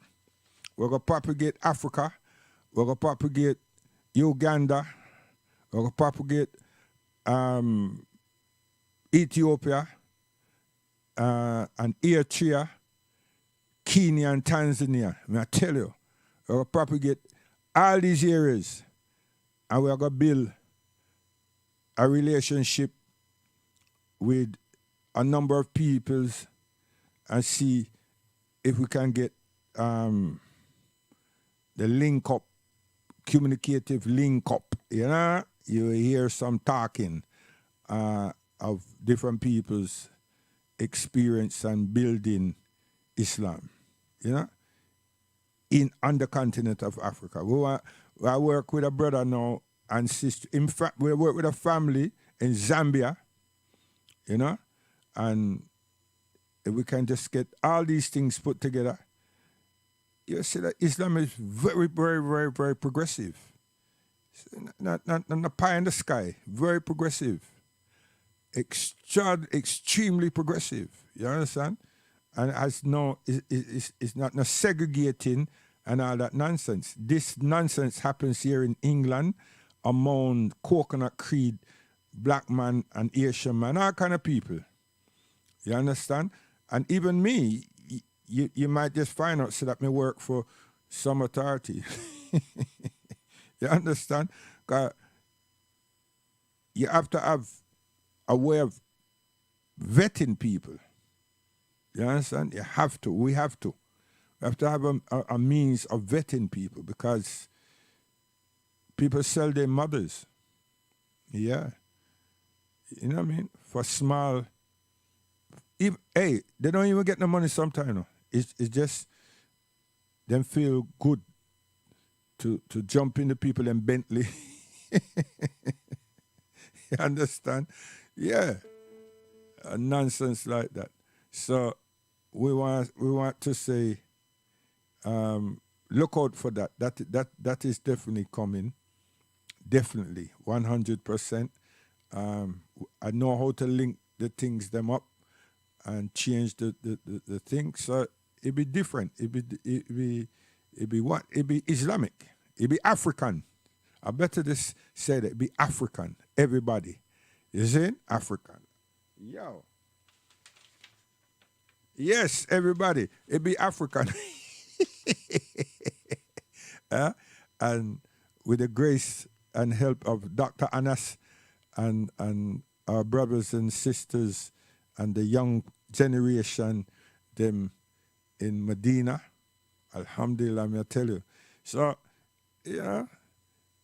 we're gonna propagate Africa, we're gonna propagate Uganda, we're gonna propagate Ethiopia, and Eritrea, Kenya and Tanzania. I tell you, we're going to propagate all these areas and we're going to build a relationship with a number of peoples and see if we can get the link up, communicative link up, you know? You hear some talking of different people's experience and building Islam, you know, on the continent of Africa. I work with a brother now and sister. In fact, we work with a family in Zambia, you know, and if we can just get all these things put together, you see that Islam is very, very, very, very progressive. Not a pie in the sky, very progressive. extremely progressive. You understand? And it's not no segregating and all that nonsense. This nonsense happens here in England among Coconut Creed, black man and Asian man, all kind of people. You understand? And even me, you might just find out so that me work for some authority. You understand? 'Cause you have to have a way of vetting people. You understand? You have to. We have to. We have to have a means of vetting people because people sell their mothers. Yeah. You know what I mean? For small. Hey, they don't even get no money sometimes. No. It's just them feel good to jump into people in Bentley. You understand? Yeah. Nonsense like that. So we want to say look out for that. That is definitely coming. Definitely. 100%. I know how to link the things them up and change the thing. So it be different. It be what? It be Islamic. It be African. I better just say that it be African. Everybody. You see? African. Yo. Yes, everybody. It be African. And with the grace and help of Dr. Anas and our brothers and sisters and the young generation, them in Medina, alhamdulillah, I tell you. So, yeah,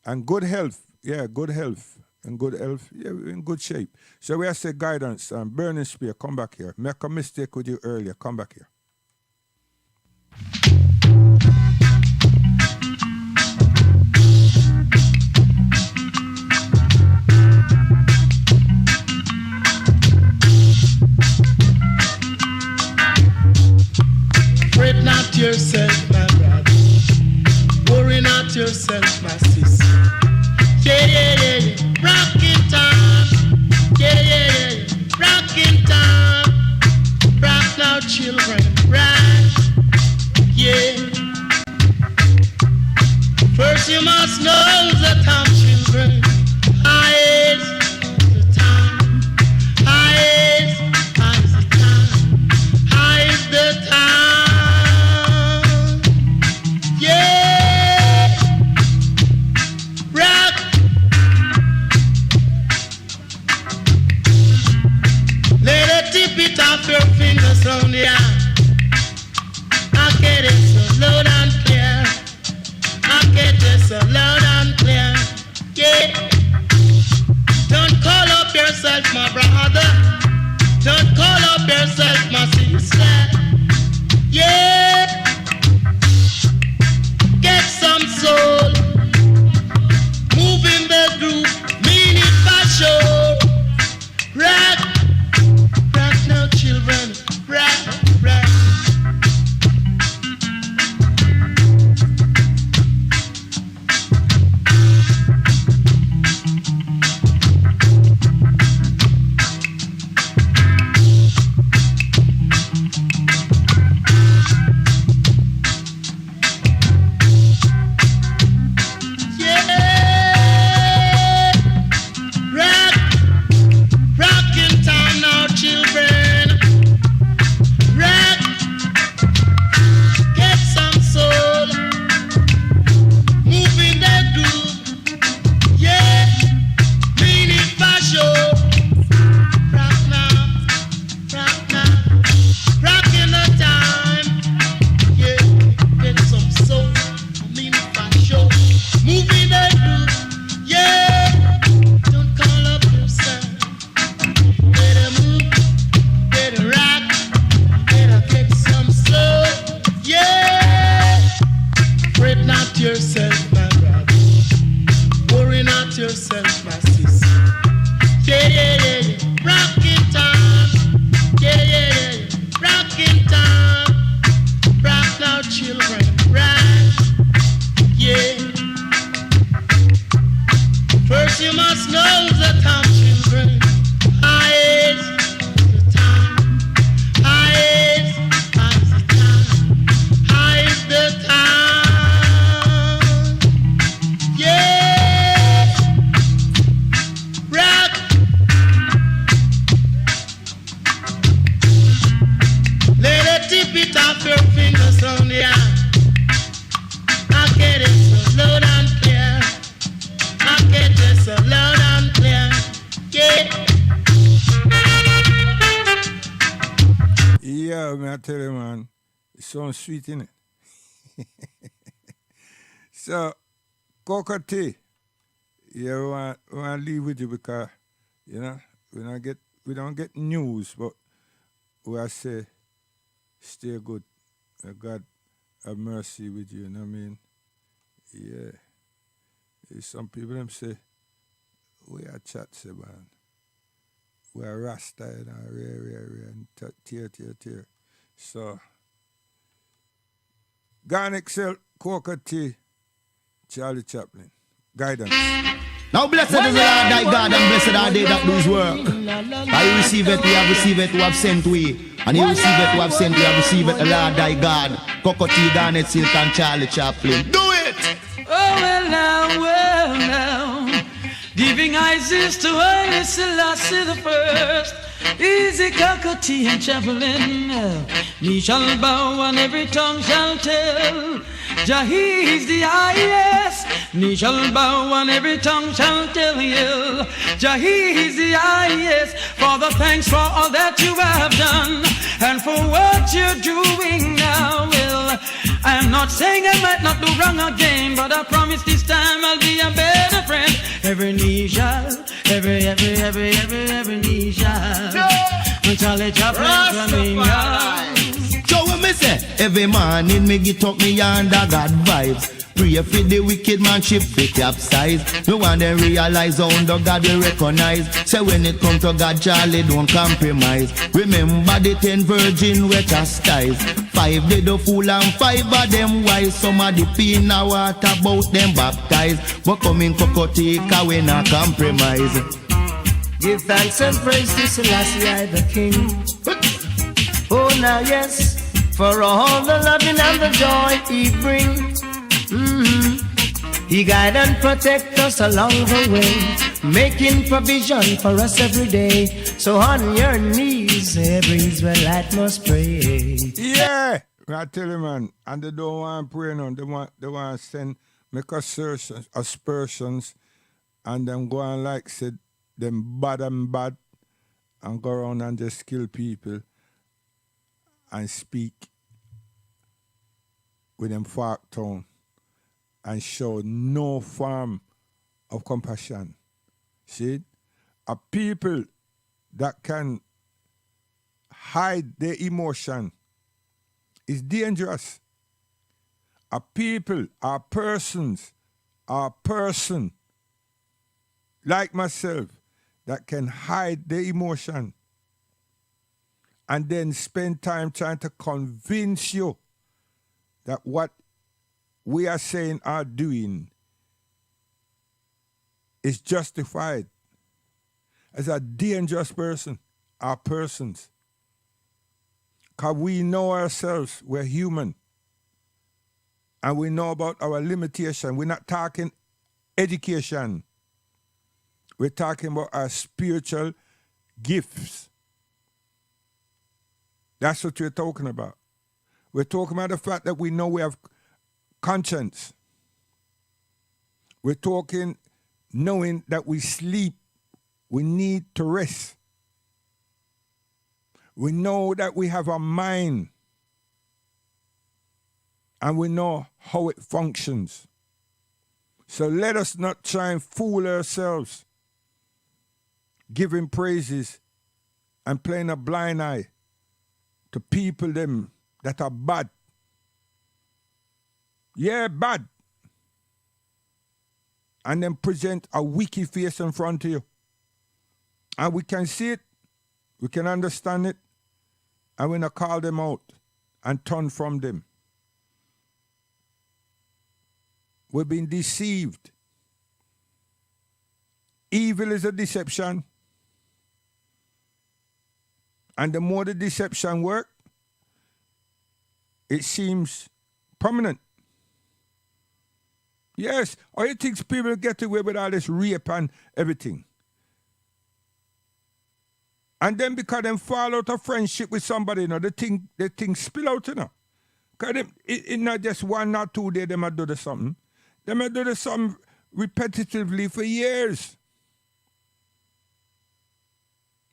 and good health. Yeah, good health. And good health, yeah, we're in good shape. So we have to say guidance. Burning Spear, come back here. Make a mistake with you earlier. Come back here. Fret not yourself, my brother. Worry not yourself, my sister. Yeah, yeah, yeah, yeah. Rockin' time. Yeah, yeah, yeah, yeah. Rockin' time. Rock now, children. Right. Yeah. First you must know the time, children. High is the time. High is the time. High is the time. Yeah. Rock. Let it tip it off your fingers on the eye. I get it so loud and clear. I get it so loud and clear. Yeah. Don't call up yourself my brother. Don't call up yourself my sister. Yeah. Get some soul. Move in the group. Mean it for sure. Rock. Rock now, children. Rock, rock. Clap your fingers on the air. I get it so loud and clear. I get it so loud and clear. Yeah. Yeah, man, I tell you, man, it sounds sweet, innit? So, cocoa tea. Yeah, we want to leave with you because, you know, we don't get news, but we are say, stay good. God have mercy with you, you know what I mean? Yeah. Some people them say, we are chat, say, man. We are rasta, you know, rare, and tear. So, Garn Excel, cocoa tea, Charlie Chaplin. Guidance. Now blessed is the Lord thy God, and blessed are they that do his work. I receive it, we have received it, who have sent we. And you receive it, who have sent we have received it, the Lord thy God. Cocoa Garnet Silk and Charlie Chaplin. Do it! Oh, well now. Giving Isis to Haile Selassie the first. Easy cockatoo and Chaplin. Me shall bow and every tongue shall tell. Jah is the highest. Me shall bow and every tongue shall tell you. Jah is the highest. Father, thanks for all that you have done and for what you're doing now. Well, I'm not saying I might not do wrong again, but I promise this time I'll be a better friend. Every knee shall, every knee shall. Charlie Chaplin coming out. So when me say, every morning me get up me under God vibes. Pray for the wicked man ship to capsize. No one then realize how under God will recognize. Say when it come to God, Charlie don't compromise. Remember the 10 virgin we chastise. 5 they do fool and 5 of them wise. Some of the pin water about them baptized. But coming Cocotica we not compromise. Give thanks and praise to Selassie I the King. Oh now yes, for all the loving and the joy he brings. He guide and protect us along the way, making provision for us every day. So on your knees, every Israelite must pray. Yeah, I tell you, man, and they don't want to pray now. They want to send, make aspersions, and then go and like said them bad and go around and just kill people and speak with them fork tone and show no form of compassion. See? A people that can hide their emotion is dangerous. A people, a person like myself that can hide their emotion and then spend time trying to convince you that what we are saying or doing is justified. As a dangerous person, our persons. Because we know ourselves, we're human. And we know about our limitation. We're not talking education. We're talking about our spiritual gifts. That's what we're talking about. We're talking about the fact that we know we have conscience. We're talking knowing that we sleep. We need to rest. We know that we have a mind. And we know how it functions. So let us not try and fool ourselves, giving praises and playing a blind eye to people them that are bad. Yeah, bad. And then present a wicked face in front of you. And we can see it, we can understand it, and we're going to call them out and turn from them. We've been deceived. Evil is a deception. And the more the deception works, it seems permanent. Yes, or you think people get away with all this rape and everything. And then because them fall out of friendship with somebody, you know, the thing spill out, you know. Because it's not just 1 or 2 days them a do the something. Them a do the something repetitively for years.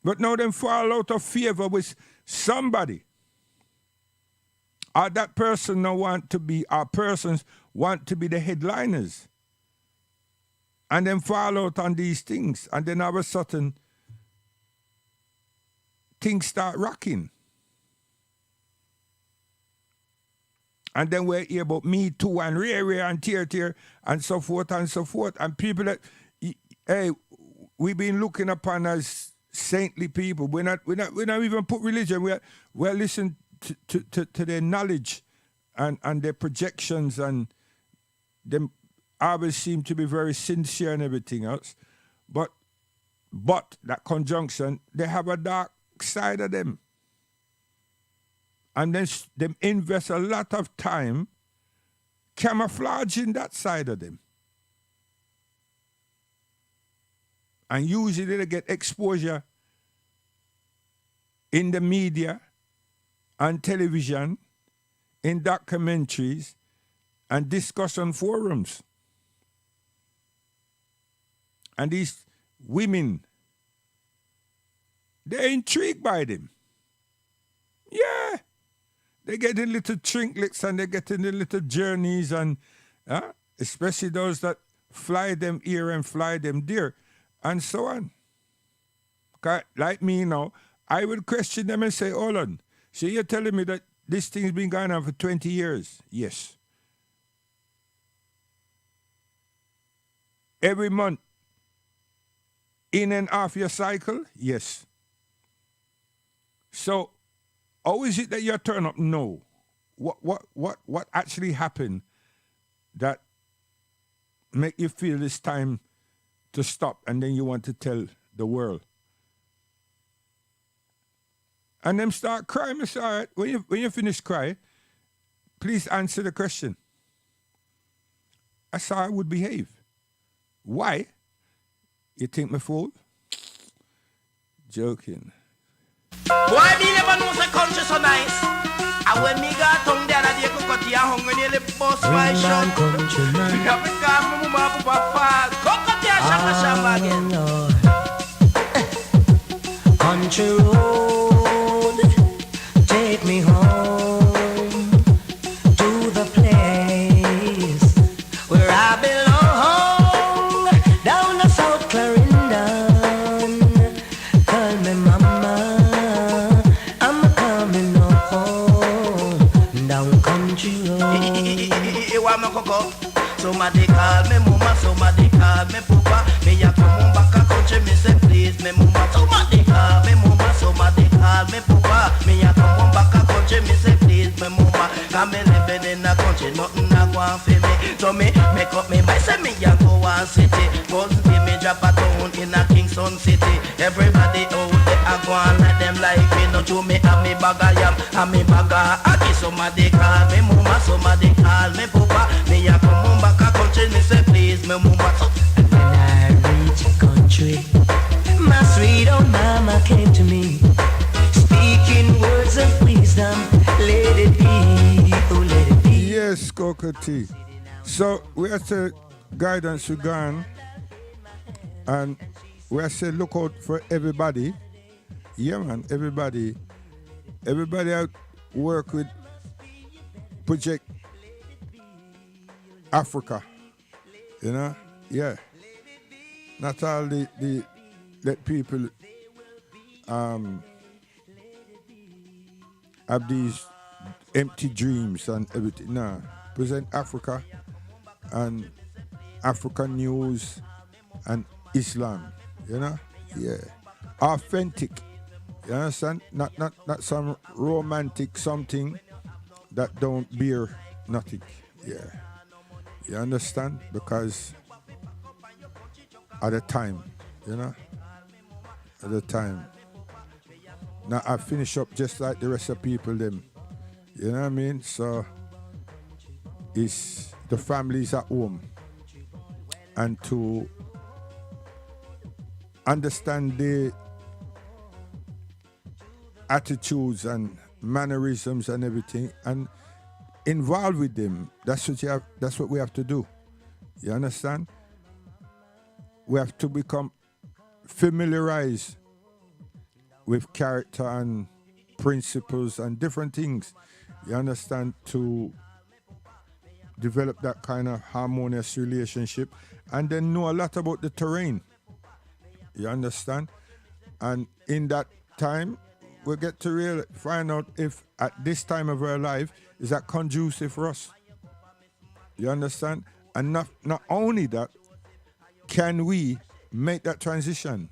But now them fall out of favor with somebody. Or that person now want to be, or persons want to be the headliners. And then fall out on these things. And then all of a sudden, things start rocking. And then we're here about Me Too and Ray and Tear and so forth and so forth. And people that, hey, we've been looking upon as saintly people. We're not even put religion. We're listening to their knowledge and their projections, and them always seem to be very sincere and everything else. But that conjunction, they have a dark side of them. And then them invest a lot of time camouflaging that side of them. And usually they get exposure in the media, on television, in documentaries, and discussion forums. And these women, they're intrigued by them. Yeah. They get in little trinkets and they get in the little journeys, and especially those that fly them here and fly them there, and so on. Like me now, I would question them and say, hold on, so you're telling me that this thing's been going on for 20 years? Yes. Every month, in and off your cycle? Yes. So, how is it that you turn up? No. What actually happened that make you feel it's time to stop, and then you want to tell the world? And them start crying. I say, all right, when you finish crying, please answer the question. I saw I would behave. Why? You think me fool? Joking. Boy, me never know the country so nice. And when me got tongue there, I did cook tea and hungry nearly bust my shot. Me have to call me mama papa. Cook tea and shaka shamba again. Country road, take me home to the place where I belong, down the South Clarendon. Call me mama, I'm coming home, down country road. Somebody call me mama, somebody call me papa. Me a come on back a country, me say please me mama. Somebody call me mama, somebody call me papa. Me a come on back a country, me say please me mama. Cause me living in a country, nothing a go on for me. So me make up me mind, say me a go one city. Cause me drop a town in a Kingston city. Everybody out there a go on like them like me. No to me and me bag a yam and me bag a aki. Somebody call me mama, somebody call me papa. Me a come on back a country, me say please me mama. And when I reach a country, my sweet old mama came to me, speaking words of wisdom. Let it be, oh let it be. Yes, Cocoa Tea. So we have to guidance we gone, and we have to look out for everybody. Yeah, man, everybody out work with Project Africa. You know, yeah. Not all the that people have these empty dreams and everything. Nah, present Africa and African news and Islam. You know, yeah, authentic. You understand? Not some romantic something that don't bear nothing. Yeah, you understand? Because at the time, you know, at the time. Now I finish up just like the rest of people them. You know what I mean? So it's the families at home, and to understand the attitudes and mannerisms and everything, and involved with them. That's what we have to do. You understand? We have to become familiarized with character and principles and different things. You understand? To develop that kind of harmonious relationship, and then know a lot about the terrain. You understand? And in that time, we get to find out if at this time of our life is that conducive for us. You understand? And not only that, can we make that transition,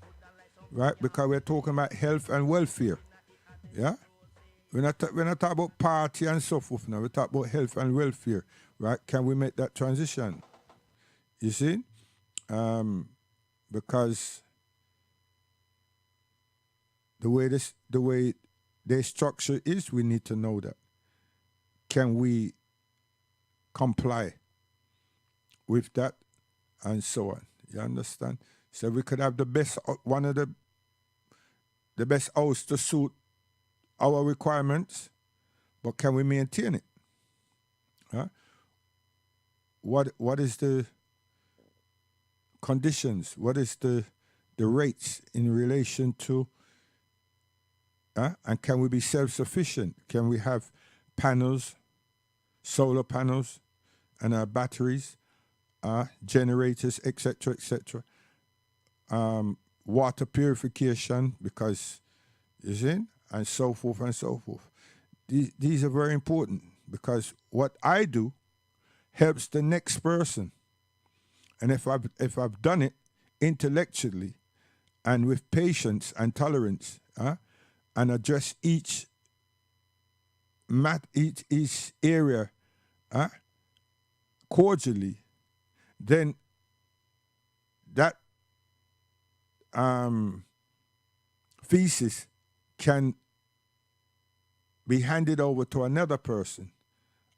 right? Because we're talking about health and welfare. Yeah? We're not talking about party and so forth now. We talk about health and welfare, right? Can we make that transition? You see? Because the way their structure is, we need to know that. Can we comply with that and so on? You understand? So we could have the best, one of the best house to suit our requirements, but can we maintain it? Huh? What is the conditions? What is the rates in relation to? And can we be self-sufficient? Can we have panels, solar panels, and our batteries, generators, etc., etc. Water purification, because you see, and so forth and so forth. These are very important, because what I do helps the next person. And if I've done it intellectually and with patience and tolerance, and address each area cordially, then that thesis can be handed over to another person,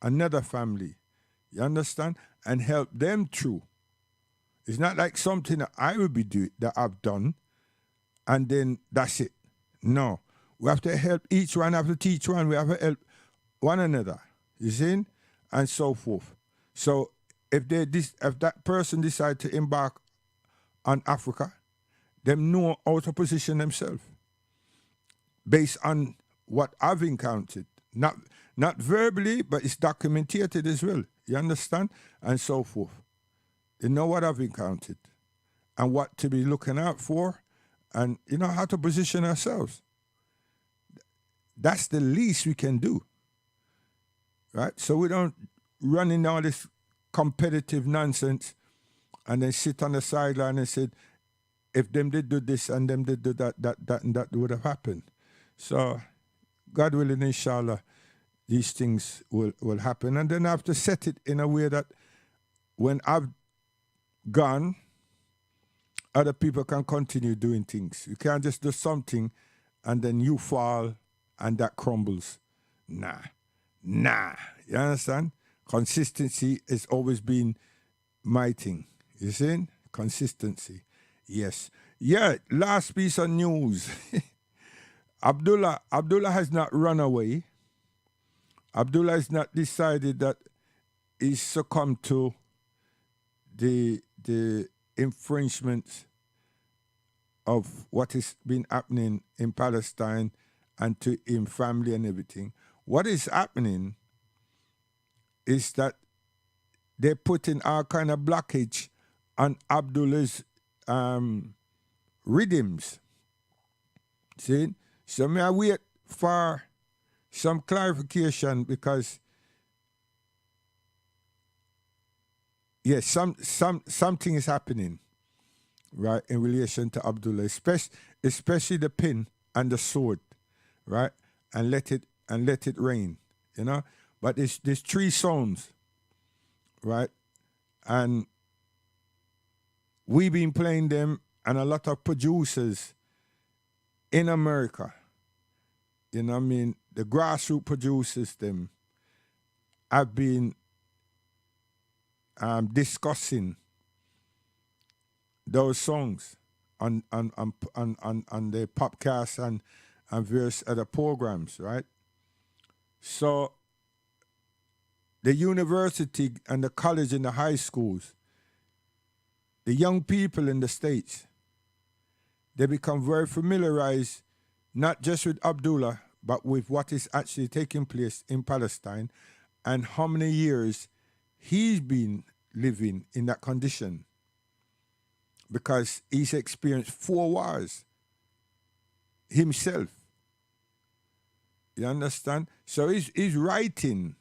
another family, you understand, and help them through. It's not like something that I will be doing, that I've done, and then that's it. No. We have to help each one, have to teach one, we have to help one another, you see, and so forth. So if that person decide to embark on Africa, them know how to position themselves based on what I've encountered. Not verbally, but it's documented as well. You understand? And so forth. They know what I've encountered and what to be looking out for, and you know how to position ourselves. That's the least we can do, right? So we don't run in all this competitive nonsense and then sit on the sideline and say, if them did do this and them did do that and that would have happened. So God willing, inshallah, these things will happen. And then I have to set it in a way that when I've gone, other people can continue doing things. You can't just do something and then you fall and that crumbles. Nah. You understand? Consistency has always been my thing. You see? Consistency. Yes. Yeah, last piece of news. Abdullah has not run away. Abdullah has not decided that he's succumbed to the infringements of what has been happening in Palestine and to him, family and everything. What is happening is that they're putting all kind of blockage on Abdullah's rhythms. See? So may I wait for some clarification, because yes, something is happening, right, in relation to Abdullah, especially the pin and the sword, right, and let it rain, you know. But there's 3 songs, right, and we've been playing them, and a lot of producers in America, you know what I mean, the grassroots producers, them have been discussing those songs on the podcast and various other programs, right? So the university and the college and the high schools, the young people in the States, they become very familiarized not just with Abdullah, but with what is actually taking place in Palestine and how many years he's been living in that condition, because he's experienced 4 wars himself. You understand? So his writing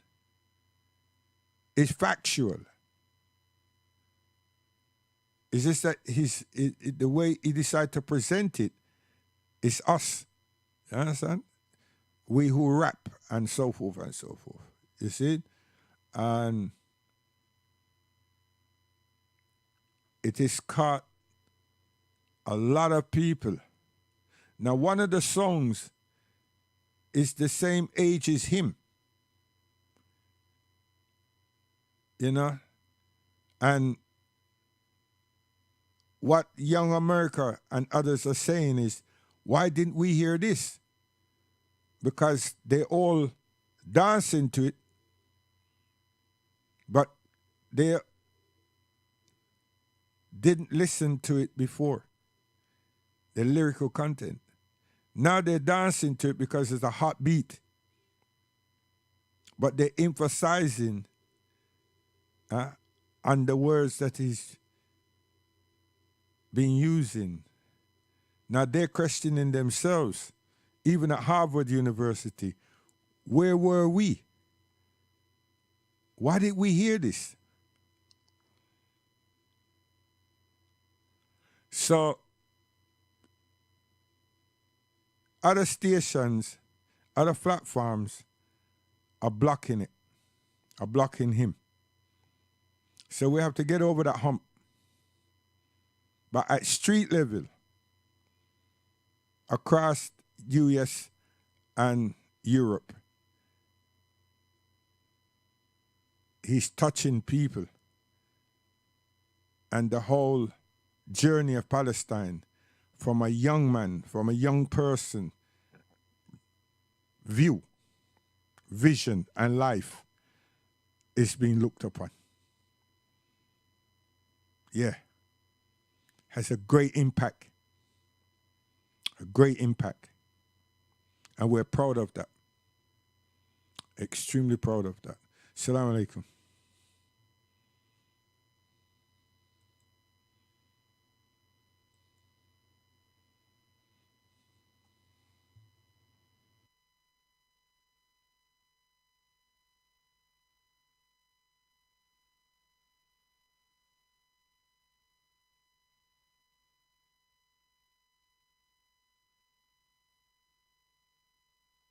is factual. It's just that the way he decided to present it is us. You understand? We who rap and so forth and so forth. You see? And it has caught a lot of people. Now, one of the songs is the same age as him. You know? And what Young America and others are saying is, why didn't we hear this? Because they all dancing to it, but they didn't listen to it before, the lyrical content. Now they're dancing to it because it's a hot beat, but they're emphasizing on the words that he's been using. Now they're questioning themselves, even at Harvard University. Where were we? Why did we hear this? So, other stations, other platforms are blocking it, are blocking him. So we have to get over that hump. But at street level, across US and Europe, he's touching people. And the whole journey of Palestine, from a young man, from a young person, view, vision, and life is being looked upon. Yeah. Has a great impact. A great impact. And we're proud of that. Extremely proud of that. Assalamu alaikum.